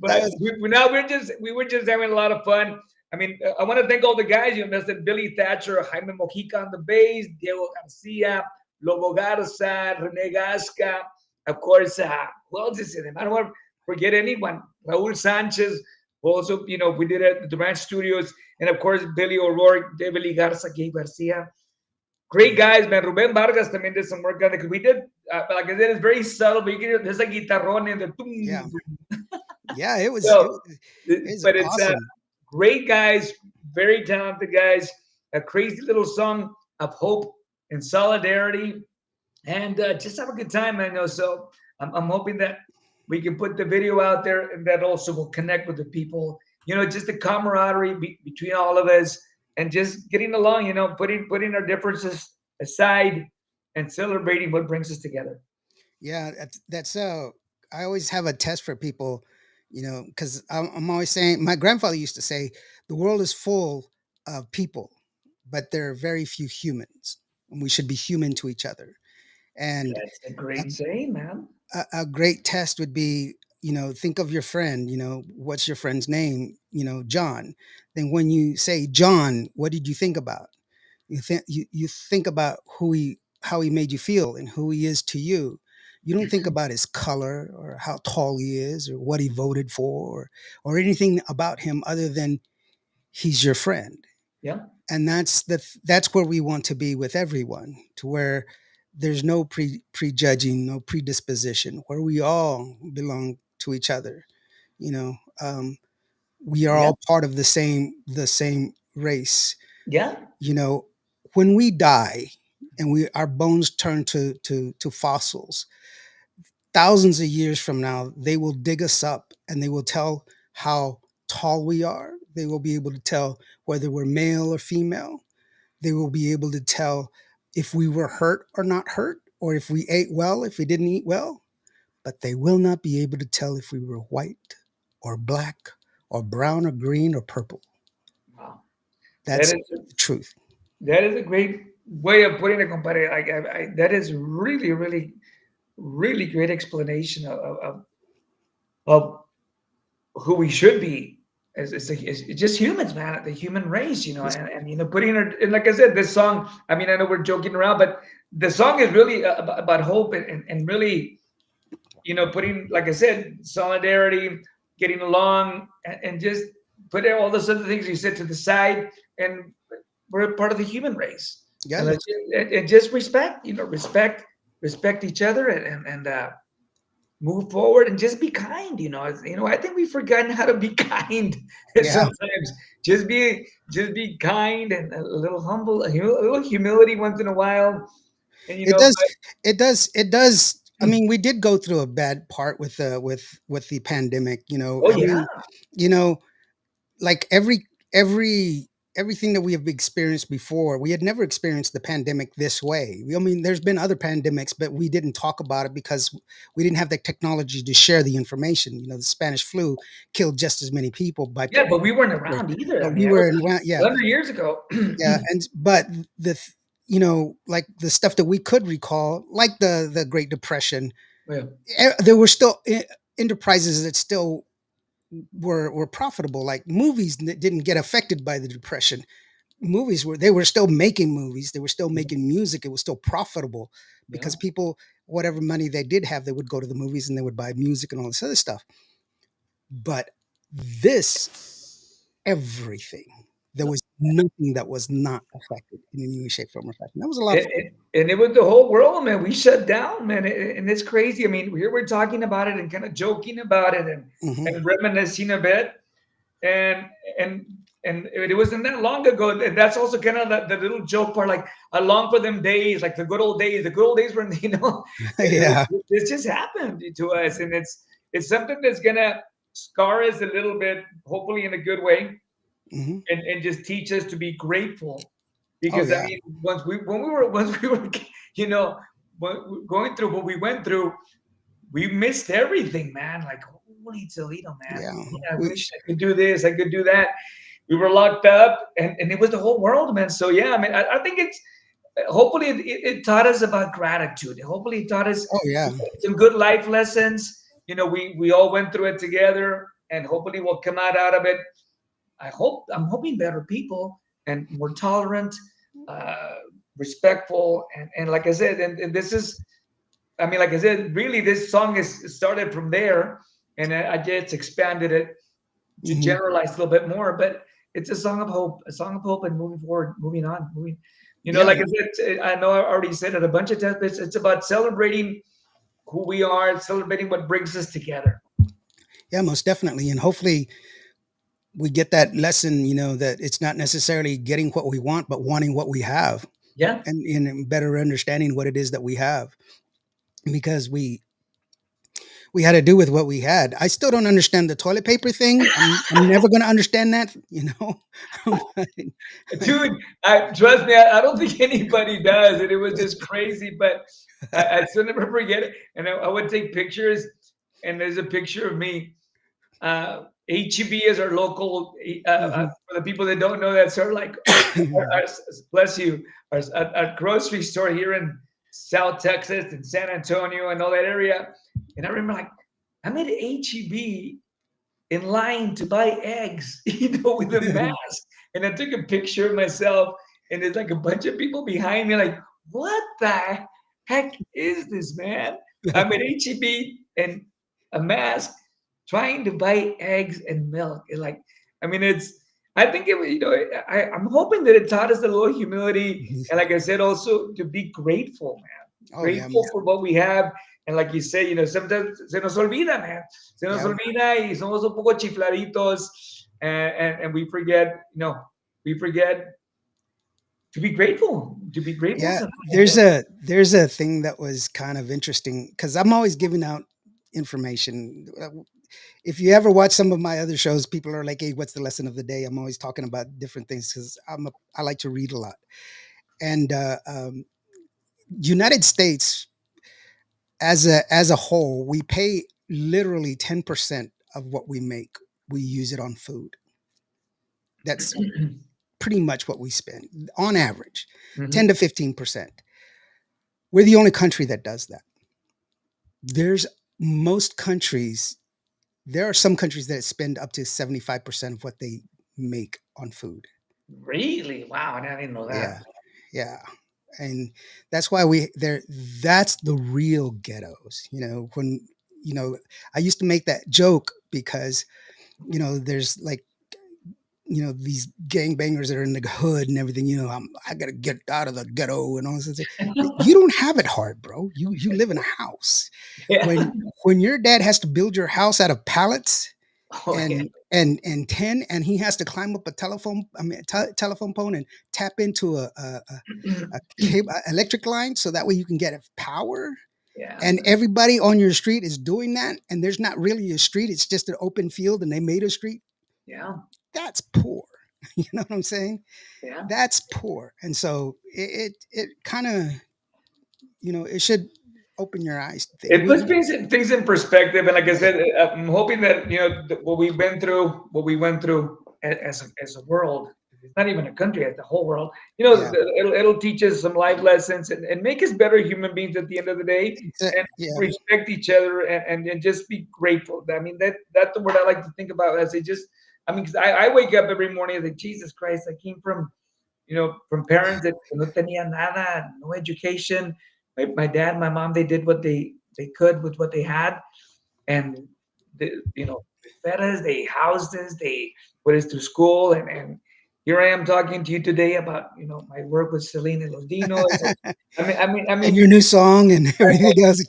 But That was- we were just having a lot of fun. I mean, I want to thank all the guys you mentioned: Billy Thatcher, Jaime Mojica on the bass, Diego Garcia, Lobo Garza, Rene Gasca, of course. Who else is in them? I don't want to forget anyone. Raul Sanchez. Also, we did it at the Ranch Studios, and of course Billy O'Rourke, David Garza, Gabe Garcia. Great guys, man. Ruben Vargas también did some work on it. 'Cause we did, like I said, it's very subtle, but you can hear there's a guitarrón in the Yeah. Yeah, it was. So, It's but it's awesome. great guys, very talented guys. A crazy little song of hope and solidarity, and just have a good time, man. So I'm hoping that we can put the video out there, and that also will connect with the people. Just the camaraderie between all of us, and just getting along. Putting our differences aside and celebrating what brings us together. Yeah, that's I always have a test for people, because I'm always saying, my grandfather used to say, the world is full of people, but there are very few humans, and we should be human to each other. And That's a great saying, man. a great test would be, think of your friend, what's your friend's name? John. Then when you say John, what did you think about? You think about how he made you feel and who he is to you. You don't think about his color or how tall he is or what he voted for or anything about him other than he's your friend. Yeah. And that's where we want to be with everyone, to where there's no prejudging, no predisposition, where we all belong to each other. You know, um, we are Yeah. all part of the same race. Yeah. You know, when we die and our bones turn to fossils, thousands of years from now, they will dig us up and they will tell how tall we are. They will be able to tell whether we're male or female. They will be able to tell if we were hurt or not hurt, or if we ate well, if we didn't eat well. But they will not be able to tell if we were white or black or brown or green or purple. Wow. That's That is the truth. that is a great way of putting it, compadre. That is really, really, really great explanation of who we should be as just humans, man. The human race, and putting it. And like I said, this song. I mean, I know we're joking around, but the song is really about hope and really, putting, like I said, solidarity, getting along, and just put all those other things you said to the side, and we're a part of the human race. Yeah. And, and just respect, respect each other, and move forward, and just be kind. I think we've forgotten how to be kind Yeah. sometimes. Just be kind and a little humble, a little humility once in a while. And It does. It does. I mean, we did go through a bad part with the pandemic. oh I yeah, mean, you know, like every everything that we have experienced before, we had never experienced the pandemic this way. I mean, there's been other pandemics, but we didn't talk about it because we didn't have the technology to share the information. The Spanish flu killed just as many people, Yeah, but we weren't around either. I but mean, we that was were in, yeah, 100 years ago. yeah, but the like the stuff that we could recall, like the Great Depression, Yeah. there were still enterprises that still were profitable, like movies that didn't get affected by the Depression. Movies they were still making movies, they were still making music, it was still profitable Yeah. because people, whatever money they did have, they would go to the movies and they would buy music and all this other stuff. But this, everything, there was nothing that was not affected in any way, shape, form, or fashion. That was a lot of fun. And it was the whole world, man. We shut down, man, and it's crazy. I mean, here we're talking about it and kind of joking about it and reminiscing a bit, and and and it wasn't that long ago. And that's also kind of the little joke part, like I long for them days, like the good old days, when Yeah. this just happened to us, and it's something that's gonna scar us a little bit, hopefully in a good way, Hmm. and just teach us to be grateful. Oh Because I yeah. mean, once we were, you know, going through what we went through, we missed everything, man. Like, holy Toledo, man. Yeah. Yeah, I We, wish I could do this, I could do that. We were locked up, and it was the whole world, man. So yeah, I mean, I think it's hopefully it taught us about gratitude. Hopefully, it taught us oh yeah. some good life lessons. We all went through it together, and hopefully, we'll come out of it. I'm hoping better people and more tolerant, uh, respectful, and like I said, and this is, I mean, like I said, really, this song is started from there, and I just expanded it to Hmm. generalize a little bit more. But it's a song of hope, and moving forward, moving on, moving. Yeah. Like I said, I know I already said it a bunch of times, but it's about celebrating who we are, celebrating what brings us together. Yeah, most definitely. And hopefully we get that lesson, that it's not necessarily getting what we want, but wanting what we have, Yeah. and in better understanding what it is that we have, because we had to do with what we had. I still don't understand the toilet paper thing. I'm never going to understand that. But Dude, trust me, I don't think anybody does, and it was just crazy. But I still never forget it. And I would take pictures, and there's a picture of me. HEB is our local. Mhm. For the people that don't know, that's our like, our, bless you, our grocery store here in South Texas and San Antonio and all that area. And I remember like I'm at HEB in line to buy eggs, with a mask. And I took a picture of myself, and there's like a bunch of people behind me, like, what the heck is this, man? I'm at HEB and a mask trying to buy eggs and milk. And like, I mean, I think it, I'm hoping that it taught us a little humility. And like I said, also to be grateful, man. Oh yeah, Grateful for what we have. And like you say, sometimes se nos olvida, man. Se nos yeah, olvida y somos un poco chifladitos, and we forget to be grateful, yeah. sometimes. There's a thing that was kind of interesting because I'm always giving out information. If you ever watch some of my other shows, people are like, "Hey, what's the lesson of the day?" I'm always talking about different things because I like to read a lot. And United States, as a whole, we pay literally 10% of what we make. We use it on food. That's pretty much what we spend on average, 10 Mhm. to 15%. We're the only country that does that. There's most countries, there are some countries that spend up to 75% of what they make on food. Really? Wow, I didn't know that. Yeah. Yeah. And that's why that's the real ghettos. When, I used to make that joke because, there's like, these gangbangers that are in the hood and everything, I gotta get out of the ghetto and all this. You don't have it hard, bro. You live in a house. Yeah. When your dad has to build your house out of pallets Oh, yeah. and tin, and he has to climb up a telephone pole and tap into a cable, electric line, so that way you can get power. Yeah. And everybody on your street is doing that, and there's not really a street; it's just an open field, and they made a street. Yeah. That's poor. You know what I'm saying? Yeah. That's poor. And so it kind of, it should open your eyes to things. It puts things in perspective, and like I Yeah, said, I'm hoping that what we've been through, what we went through as a world. It's not even a country; it's the whole world. yeah, It'll teach us some life lessons and make us better human beings at the end of the day, and yeah, respect each other and just be grateful. I mean that's the word I like to think about as I just. I mean, 'cause I wake up every morning and think, Jesus Christ, I came from parents that no tenía nada, no education. My dad, my mom, they did what they could with what they had, and they fed us, they housed us, they put us through school, and here I am talking to you today about my work with Selena Los Dinos. I and mean, your new song and everything else.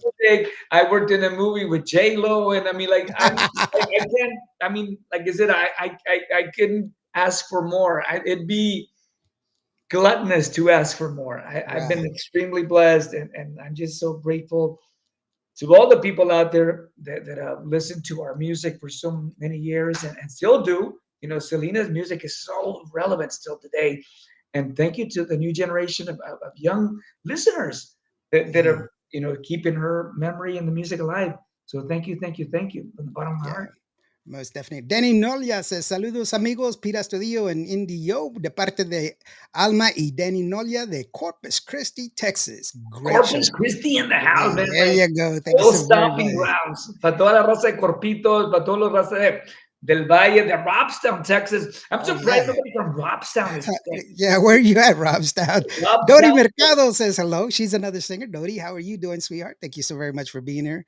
I worked in a movie with J Lo, and I mean, like I can't. I mean, like I said, I couldn't ask for more. It'd be gluttonous to ask for more. I've been Right. extremely blessed, and I'm just so grateful to all the people out there that have listened to our music for so many years and still do. Selena's music is so relevant still today. And thank you to the new generation of young listeners that Mhm. are, keeping her memory and the music alive. So thank you, thank you from the bottom of my Yeah. heart. Most definitely. Danny Nolia says, saludos amigos, Pira Astudillo and Indio, de parte de Alma y Danny Nolia de Corpus Christi, Texas. Great show. Corpus Christi in the house, Hey, man. there you go. Thank you Old so very stomping much. grounds para toda la raza de Corpitos, para todos los raza del Valle, de Robstown, Texas. I'm Oh, surprised yeah. nobody from Robstown is Yeah, where are you at, Robstown? Dodi Robstown. Mercado says hello. She's another singer. Dodi, how are you doing, sweetheart? Thank you so very much for being here.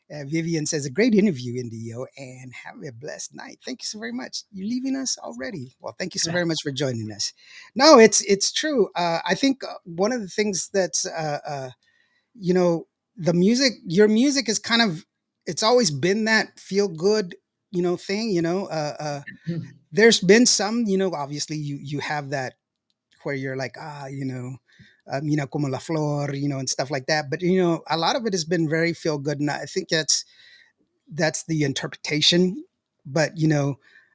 Vivian says, a great interview, Indio, and have a blessed night. Thank you so very much. You're leaving us already. Well, thank you so very much for joining us. No, it's true. I think one of the things that's, you know, your music is kind of, it's always been that feel good, thing, there's been some, obviously you have that where you're like, como la flor, and stuff like that. But a lot of it has been very feel good, and I think that's the interpretation. But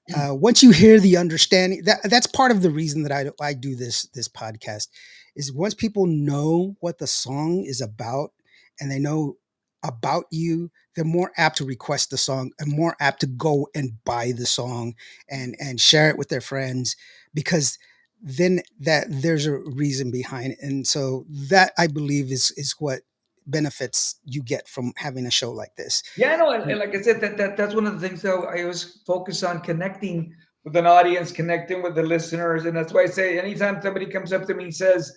once you hear the understanding, that's part of the reason that I do this podcast, is once people know what the song is about and they know about you, they're more apt to request the song and more apt to go and buy the song and share it with their friends, because then that there's a reason behind it. And so that, I believe, is what benefits you get from having a show like this. Yeah, no, and like I said, that's one of the things that I always focus on, connecting with an audience, connecting with the listeners, and that's why I say anytime somebody comes up to me and says,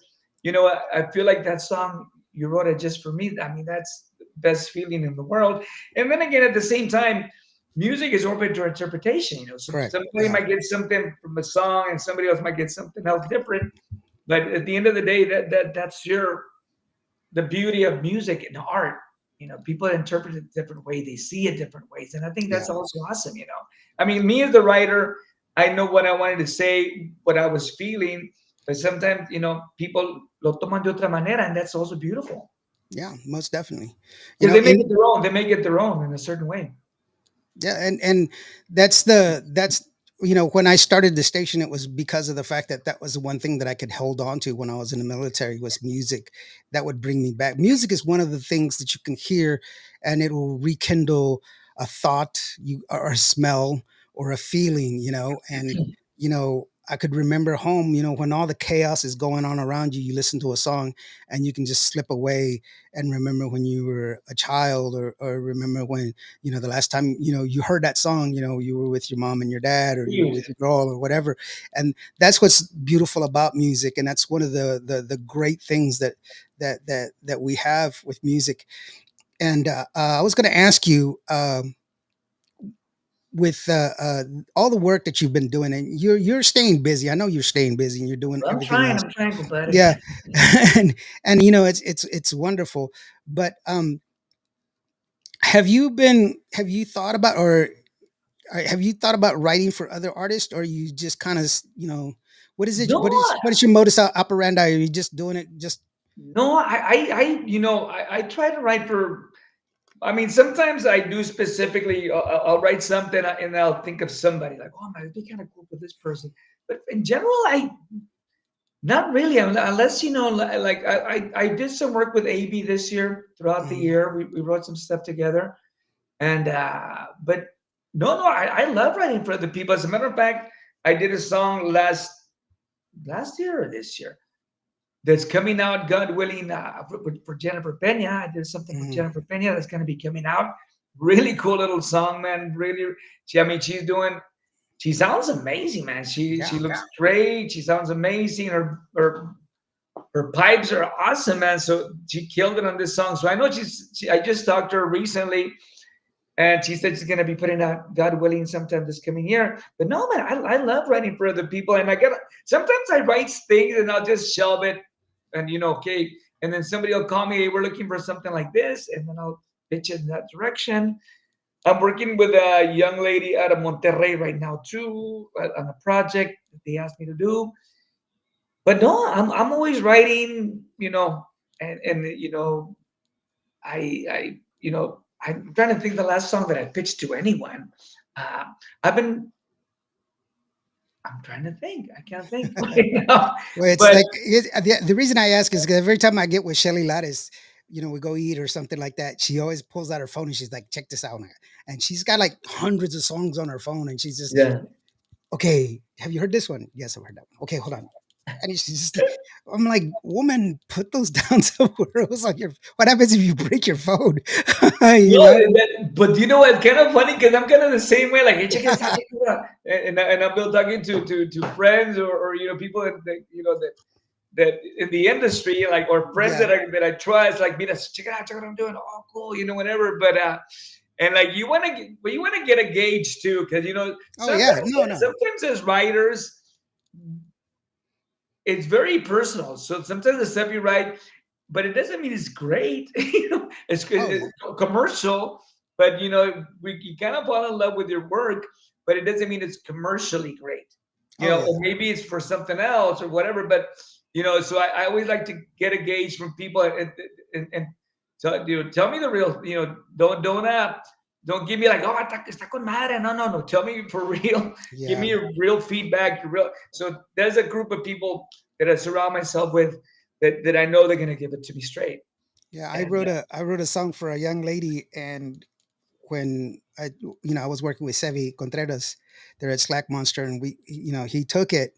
I feel like that song you wrote it just for me. I mean, that's the best feeling in the world. And then again, at the same time, music is open to interpretation. So Correct. somebody Yeah. might get something from a song, and somebody else might get something else different. But at the end of the day, that's the beauty of music and art. People interpret it a different way, they see it different ways, and I think Yeah. that's also awesome. I mean, me as the writer, I know what I wanted to say, what I was feeling, but sometimes people lo toman de otra manera, and that's also beautiful Yeah, most definitely. You because know, they make in it their own. They make it their own in a certain way. Yeah, and that's when I started the station, it was because of the fact that that was the one thing that I could hold on to when I was in the military, was music. That would bring me back. Music is one of the things that you can hear, and it will rekindle a thought, or a smell, or a feeling. And I could remember home. When all the chaos is going on around you, you listen to a song, and you can just slip away and remember when you were a child, or remember when the last time you heard that song, you were with your mom and your dad, or you were with your girl, or whatever. And that's what's beautiful about music, and that's one of the great things that we have with music. And I was going to ask you, with all the work that you've been doing, and you're staying busy. I know you're staying busy, and you're doing Well, everything else. I'm trying, compadre. Yeah. And it's wonderful. But have you thought about, or have you thought about writing for other artists, or you just kind of, what is it? No, What is your modus operandi? Are you just doing it? Just no, I try to write for. I mean, sometimes I do specifically. I'll write something and I'll think of somebody like, oh man, it'd be kind of cool for this person. but in general, I not really, unless like I did some work with AB this year. Throughout the Mhm. year, we wrote some stuff together, and but no, I love writing for other people. As a matter of fact, I did a song last year or this year that's coming out, God willing, for Jennifer Pena. I did something for Mhm. Jennifer Pena that's going to be coming out. Really cool little song, man. Really, I mean, she sounds amazing, man. She Yeah. looks great. She sounds amazing. Her pipes are awesome, man. So she killed it on this song. So I know I just talked to her recently, and she said she's gonna be putting out, God willing, sometime this coming year. But no, man, I love writing for other people, and I get sometimes I write things and I'll just shelve it, and okay, and then somebody will call me, hey, we're looking for something like this, and then I'll pitch it in that direction. I'm working with a young lady out of Monterrey right now too, on a project that they asked me to do. But no, I'm always writing, and I'm trying to think the last song that I pitched to anyone. Uh, I've been I'm trying to think. I can't think right now. Well, it's But like the reason I ask is because every time I get with Shelly Lattes, we go eat or something like that. She always pulls out her phone and she's like, "Check this out," and she's got like hundreds of songs on her phone, and she's just, yeah. "Okay, have you heard this one? Yes, I've heard that one. Okay, hold on." And it's just, I'm like, "Woman, put those down somewhere else on your. What happens if you break your phone? you No, know? but you know what? Kind of funny because I'm kind of the same way. Like, hey, check this out, check this out. And I'm still talking to friends or people that in the industry, like, or friends Yeah. that I trust, like, me, that's check it out, what I'm doing. Oh, cool, whatever. But and like you want to get a gauge too, because Oh yeah. sometimes No, no. sometimes as writers, it's very personal. So sometimes the stuff you write, but it doesn't mean it's great. Oh It's yeah. commercial, but you kind of fall in love with your work, but it doesn't mean it's commercially great. Oh yeah. Or maybe it's for something else or whatever. But so I always like to get a gauge from people, and so tell me the real. Don't give me like, oh, está con madre. No, no, no. Tell me for real. Give Yeah. me your real feedback. Your real. So there's a group of people that I surround myself with that I know they're gonna give it to me straight. Yeah. I And wrote a song for a young lady, and when I was working with Sevi Contreras there at Slack Monster, and he took it,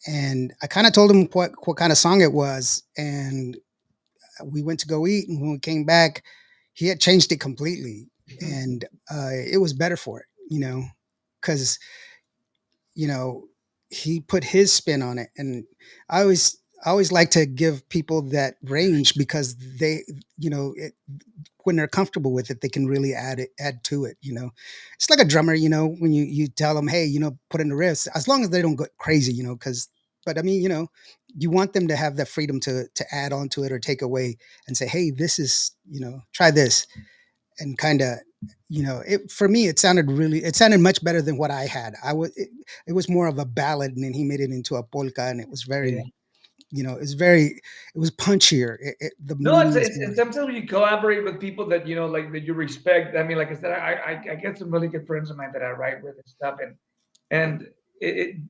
and I kind of told him what kind of song it was, and we went to go eat, and when we came back, he had changed it completely, and it was better for it, because you know he put his spin on it, and I always like to give people that range because they, when they're comfortable with it, they can really add to it. It's like a drummer. When you tell them, hey, put in the riffs, as long as they don't go crazy. Because, but I mean, you want them to have that freedom to add on to it or take away and say, hey, this is, try this, and kind of, it for me, it sounded much better than what I had. It was more of a ballad, and then he made it into a polka, and it was yeah. very, it was punchier. The No, meaning was it's more. sometimes you collaborate with people that like that you respect. I mean, like I said, I get some really good friends of mine that I write with and stuff, and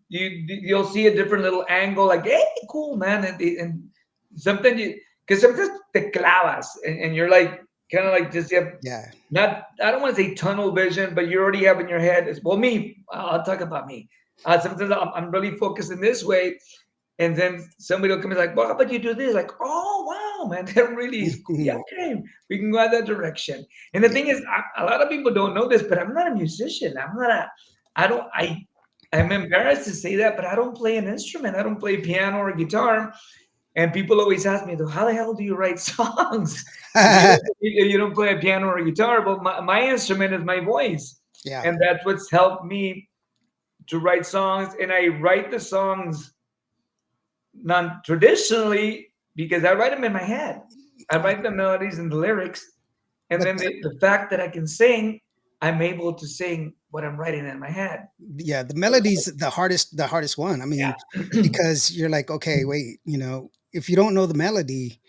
you'll see a different little angle. Like, hey, cool, man, and sometimes because sometimes te clavas, and you're like kind of like just have Yeah. not, I don't want to say tunnel vision, but you already have in your head. Well, me, I'll talk about me. Sometimes I'm really focused in this way, and then somebody will come and like, well, how about you do this? Like, oh wow, man, that really is cool. Yeah, okay, we can go that direction. And the Yeah. thing is, a lot of people don't know this, but I'm not a musician. I don't, I'm embarrassed to say that, but I don't play an instrument. I don't play piano or guitar. And people always ask me, though, how the hell do you write songs if you don't play a piano or a guitar? But my instrument is my voice, Yeah. and that's what's helped me to write songs. And I write the songs non-traditionally because I write them in my head. I write the melodies and the lyrics, and But then the fact that I can sing, I'm able to sing what I'm writing in my head. yeah, the melody's the hardest one. I mean, Yeah. because you're like, okay, wait, if you don't know the melody,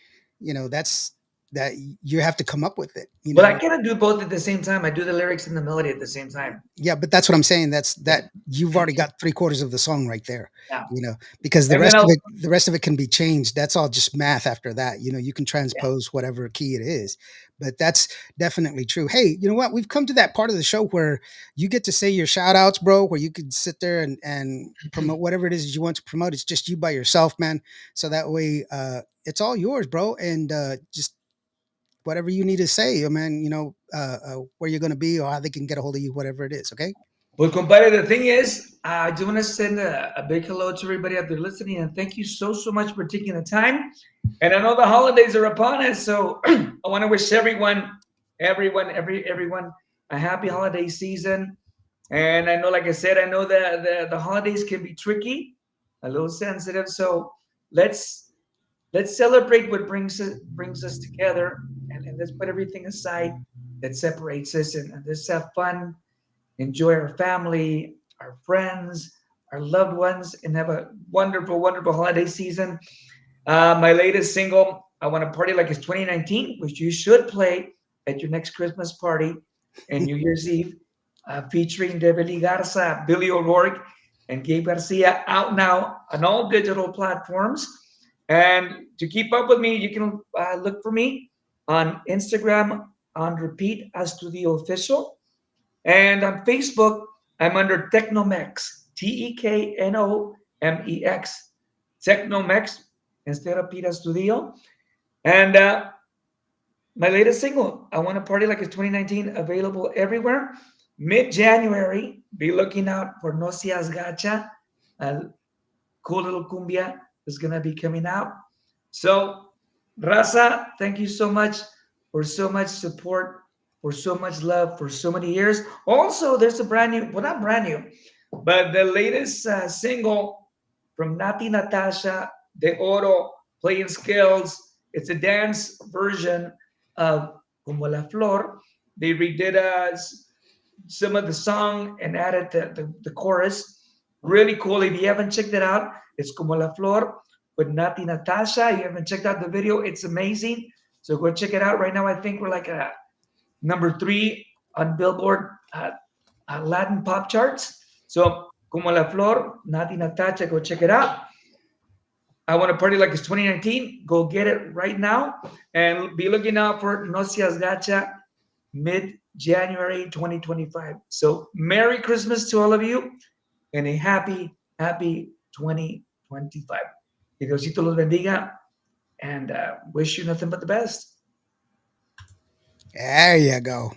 that's that you have to come up with it, you Well, I know. cannot do both at the same time. I do the lyrics and the melody at the same time. Yeah, but that's what I'm saying. That's Yeah. that you've already got three-quarters of the song right there, Yeah. you know, because And then I'll, the rest of it can be changed. That's all just math after that. You know, you can yeah. transpose whatever key it is. But that's definitely true. Hey, you know what? We've come to that part of the show where you get to say your shout outs, bro, where you could sit there and promote whatever it is you want to promote. It's just you by yourself, man. So that way it's all yours, bro. And just whatever you need to say, man, you know, where you're going to be or how they can get a hold of you, whatever it is. Okay. Well, compadre, the thing is, I do want to send a big hello to everybody out there listening, and thank you so much for taking the time. And I know the holidays are upon us, so I want to wish everyone a happy holiday season. And I know, like I said, I know that the holidays can be tricky, a little sensitive. So let's let's celebrate what brings us together, and let's put everything aside that separates us, and let's have fun, enjoy our family, our friends, our loved ones, and have a wonderful holiday season. My latest single, I Want to Party Like It's 2019, which you should play at your next Christmas party and New Year's Eve, featuring Devely Garza, Billy O'Rourke, and Gabe Garcia, out now on all digital platforms. And to keep up with me, you can look for me on Instagram on repeat Astudillo Official. And on Facebook, I'm under Technomex, Teknomex, Technomex, instead of Pita Studio. And my latest single, I Want to Party Like It's 2019, available everywhere. Mid January, be looking out for No Seas Gacha, a cool little cumbia is going to be coming out. So, Raza, thank you so much for so much support, for so much love, for so many years. Also, there's a brand new, well, not brand new, but the latest single from Nati Natasha De Oro, Playing Scales. It's a dance version of Como la Flor. They redid some of the song and added the chorus. Really cool. If you haven't checked it out, it's Como la Flor with Nati Natasha. You haven't checked out the video, it's amazing. So go check it out. Right now, I think we're like number 3 on Billboard Latin pop charts. So Como la Flor, Nati Natasha, go check it out. I Want to Party Like It's 2019. Go get it right now. And be looking out for No Seas Gacha mid January 2025. So Merry Christmas to all of you and a happy 2025. Que Diosito los bendiga and wish you nothing but the best. There you go.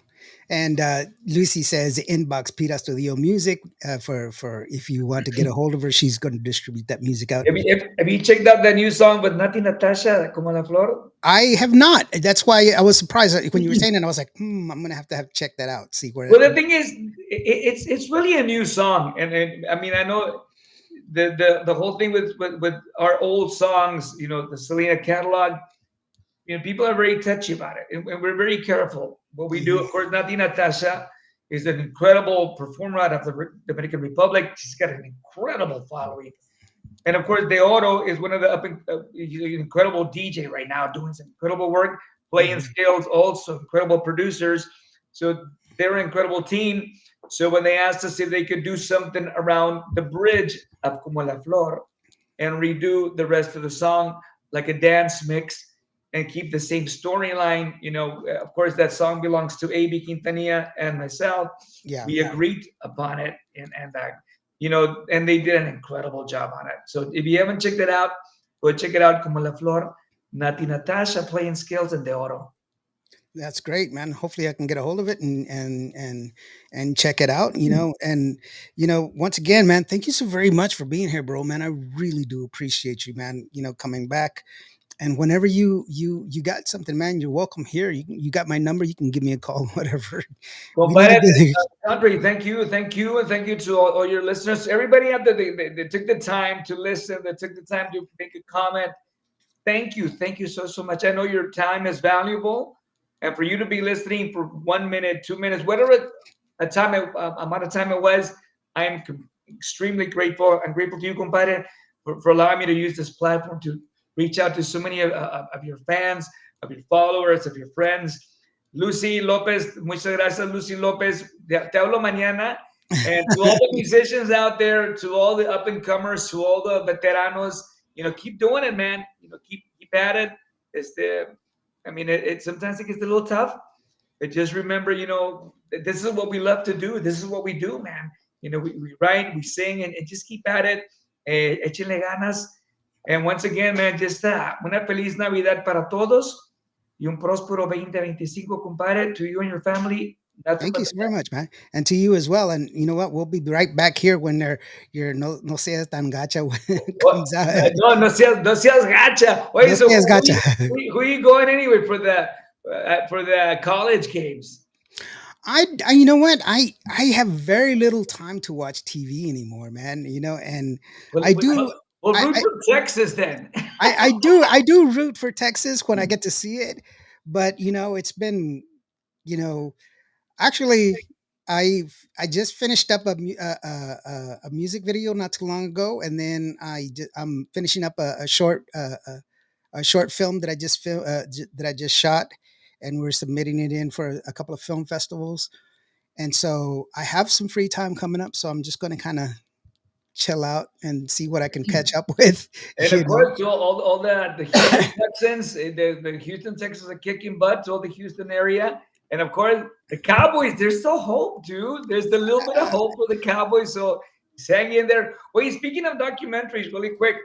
And Lucy says inbox Pete Studio Music for if you want to get a hold of her, she's going to distribute that music out. Have you checked out the new song with Nati Natasha, Como la Flor? I have not. That's why I was surprised when you were saying it. I was like, I'm going to have check that out. See where. Well, the thing is, it's really a new song, and I mean, I know the whole thing with our old songs, you know, the Selena catalog. You know, people are very touchy about it, and we're very careful what we do. Of course, Nati Natasha is an incredible performer out of the Dominican Republic. She's got an incredible following, and of course, De Oro is one of the incredible DJ right now, doing some incredible work, playing scales, also incredible producers. So they're an incredible team. So when they asked us if they could do something around the bridge of Como la Flor and redo the rest of the song like a dance mix and keep the same storyline, you know, of course, that song belongs to A.B. Quintanilla and myself. Yeah. We agreed upon it, and you know, and they did an incredible job on it. So if you haven't checked it out, go check it out. Como la Flor, Nati Natasha, Playing Scales, and De Oro. That's great, man. Hopefully I can get a hold of it and check it out, you know. And you know, once again, man, thank you so very much for being here, bro, man. I really do appreciate you, man, you know, coming back. And whenever you got something, man, you're welcome here. You got my number. You can give me a call, whatever. Well, We need to do- Andre, thank you, and thank you to all your listeners. Everybody out there, they took the time to listen. They took the time to make a comment. Thank you so much. I know your time is valuable, and for you to be listening for 1 minute, 2 minutes, whatever amount of time it was, I am extremely grateful. I'm grateful to you, compadre, for allowing me to use this platform reach out to so many of your fans, of your followers, of your friends. Lucy Lopez, muchas gracias, Lucy Lopez. Te hablo mañana. And to all the musicians out there, to all the up and comers, to all the veteranos, keep doing it, man. Keep at it. It sometimes it gets a little tough, but just remember, this is what we love to do. This is what we do, man. We write, we sing, and just keep at it. Échenle ganas. And once again, man, just una feliz Navidad para todos y un próspero 2025, compadre, to you and your family. Thank you so very much, man, and to you as well. And you know what? We'll be right back here when your no seas tan gacha comes out. No seas gacha. Wait, No so seas gacha. who are you going anyway for the college games? I you know what? I have very little time to watch TV anymore, man. And I do. Well, I, root I, for Texas then. I do root for Texas when I get to see it, but it's been actually I just finished up a music video not too long ago, and then I'm finishing up a short film that I just shot, and we're submitting it in for a couple of film festivals, and so I have some free time coming up, so I'm just going to kind of chill out and see what I can catch up with. And of course, to all the Houston Texans, the Houston Texans are kicking butt to all the Houston area. And of course, the Cowboys, there's still hope, dude. There's a little bit of hope for the Cowboys. So hang in there. Wait, speaking of documentaries, really quick,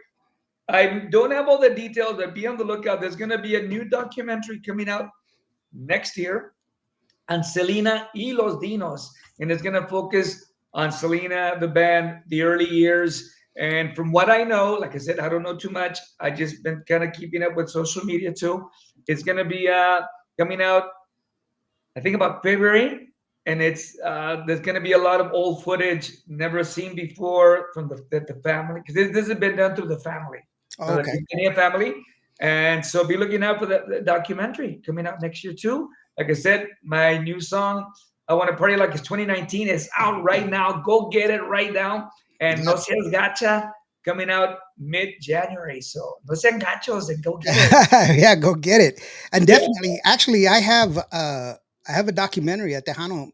I don't have all the details, but be on the lookout. There's going to be a new documentary coming out next year on Selena y los Dinos. And it's going to focus on Selena, the band, the early years. And from what I know, like I said, I don't know too much. I just been kind of keeping up with social media too. It's going to be coming out, I think, about February. And it's there's going to be a lot of old footage never seen before from the family. Because this has been done through the family. Oh, okay. The family. And so be looking out for the documentary coming out next year too. Like I said, my new song, I Want to Party Like It's 2019, is out right now. Go get it right now. And No Seas Gacha coming out mid-January. So no sean gachos and go get it. Yeah, go get it. And definitely, actually, I have a documentary, a Tejano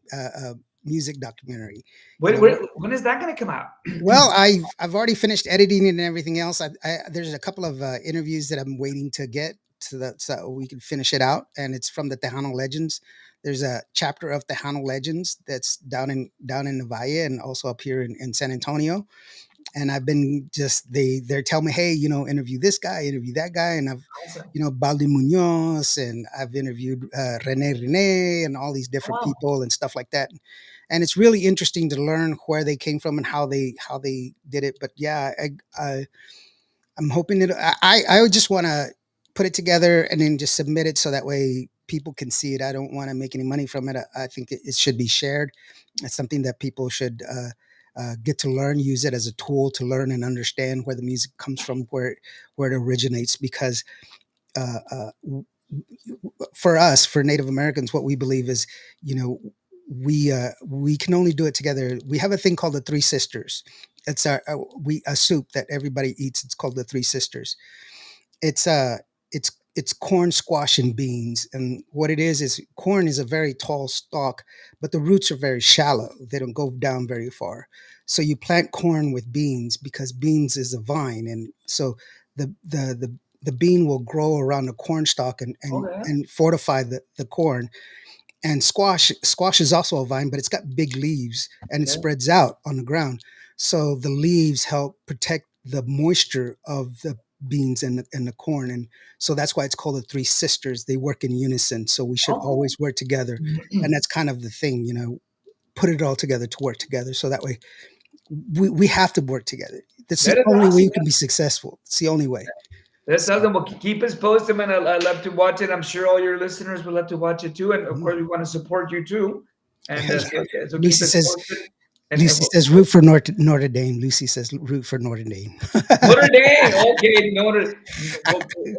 music documentary. When is that going to come out? Well, I've already finished editing it and everything else. There's a couple of interviews that I'm waiting to get so we can finish it out, and it's from the Tejano Legends. There's a chapter of Tejano Legends that's down in the Valle and also up here in San Antonio. And I've been they're telling me, hey, interview this guy, interview that guy, and I've Baldi Munoz, and I've interviewed Rene and all these different people and stuff like that. And it's really interesting to learn where they came from and how they did it. But yeah, I'm hoping that I would just want to put it together and then just submit it so that way people can see it. I don't want to make any money from it. I think it should be shared. It's something that people should get to learn, use it as a tool to learn and understand where the music comes from, where it originates. Because for us, for Native Americans, what we believe is, we can only do it together. We have a thing called the Three Sisters. It's a soup that everybody eats. It's called the Three Sisters. It's corn, squash, and beans. And what it is corn is a very tall stalk, but the roots are very shallow. They don't go down very far. So you plant corn with beans because beans is a vine. And so the bean will grow around the corn stalk and fortify the corn. And squash is also a vine, but it's got big leaves and it spreads out on the ground. So the leaves help protect the moisture of the beans and the corn. And so that's why it's called the Three Sisters. They work in unison. So we should always work together. And that's kind of the thing, put it all together to work together. So that way we have to work together. That's the only way you can be successful. It's the only way. That's awesome. Well, keep us posted, man. I love to watch it. I'm sure all your listeners will love to watch it too. And of course, we want to support you too. And so Lucy says root for Notre Dame. Lucy says root for Notre Dame. Notre Dame. Okay,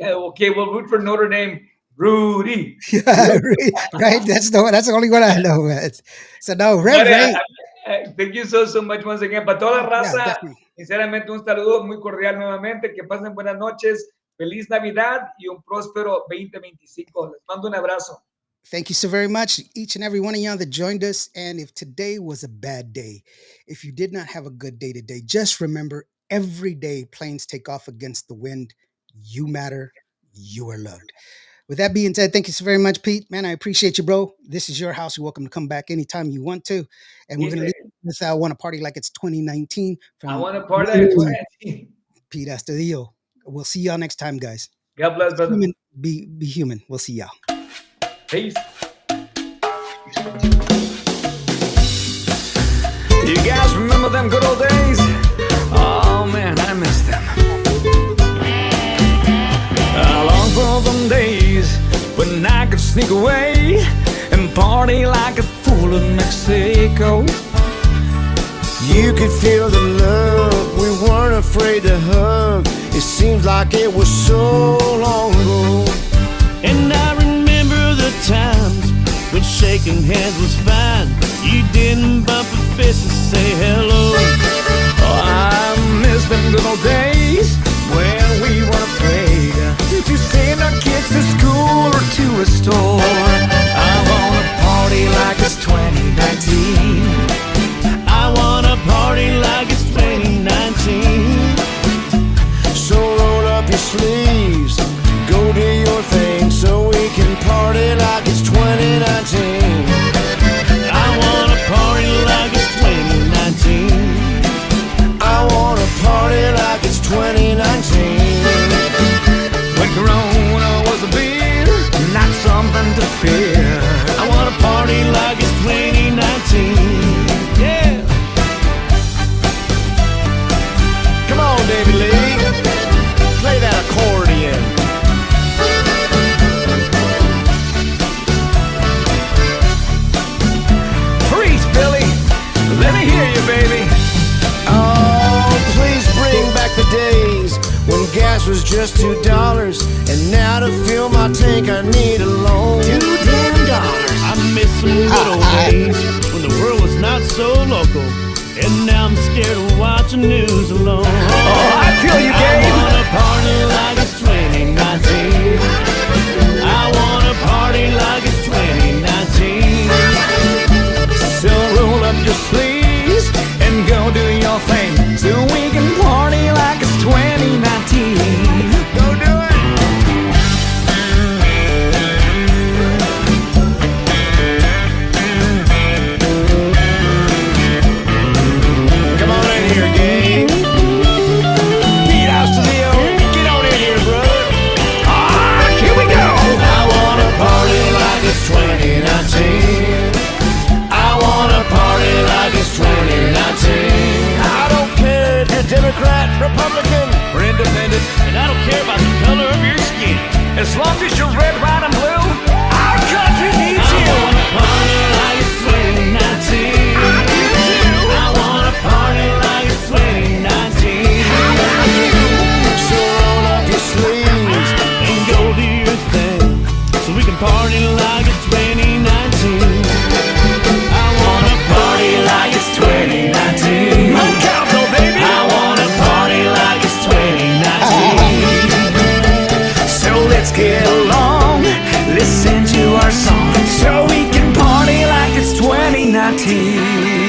okay, we'll root for Notre Dame. Rudy. Yeah, right. That's the only one I know. So no, Ray. Thank you so much once again. Para toda la raza, sinceramente un saludo muy cordial nuevamente. Que pasen buenas noches. Feliz Navidad y un próspero 2025. Les mando un abrazo. Thank you so very much, each and every one of y'all that joined us. And if today was a bad day, if you did not have a good day today, just remember every day planes take off against the wind. You matter. You are loved. With that being said, thank you so very much, Pete. Man, I appreciate you, bro. This is your house. You're welcome to come back anytime you want to. And we're going to leave this I Want to Party Like It's 2019 I from want to party like 20. Pete Astudillo. We'll see y'all next time, guys. God bless, brother. Human, be human. We'll see y'all. Peace. You guys remember them good old days? Oh man, I miss them. I long for them days when I could sneak away and party like a fool in Mexico. You could feel the love, we weren't afraid to hug. It seems like it was so long ago. And I remember the times when shaking hands was fine. You didn't bump a fist and say hello. Oh, I miss them good old days when we weren't afraid to send our kids to school or to a store. I wanna party like it's 2019. I wanna party like it's 2019. So roll up your sleeves, go do your thing, so we can party like it's 2019. I wanna party like it's 2019. I wanna party like it's 2019. When Corona was a beer, not something to fear. I wanna party like it's 2019. Yeah. Come on, David Lee, play that accordion. Preach, Billy, let me hear you, baby. Oh, please bring back the days when gas was just $2, and now to fill my tank I need a loan. $2 damn. I miss some good old days when the world was not so local. And now I'm scared of watching news alone. Oh, I feel you, I Gabe. wanna party like it's 2019. I wanna party like it's 2019. So roll up your sleeves and go do your thing, so we can party like it's 2019. Go do it. Come on in here, gang. Pete Astudillo, get on in here, brother. Ah, here we go. I wanna party like it's 2019. I wanna party like it's 2019. I don't care if you're Democrat, Republican, We're independent, And I don't care about the color of your skin. as long as you're red, white, and blue. Our country needs I you. wanna party like it's 2019. I do too. I wanna party like it's 2019. so roll up your sleeves. And go do your thing so we can party like it's 2019.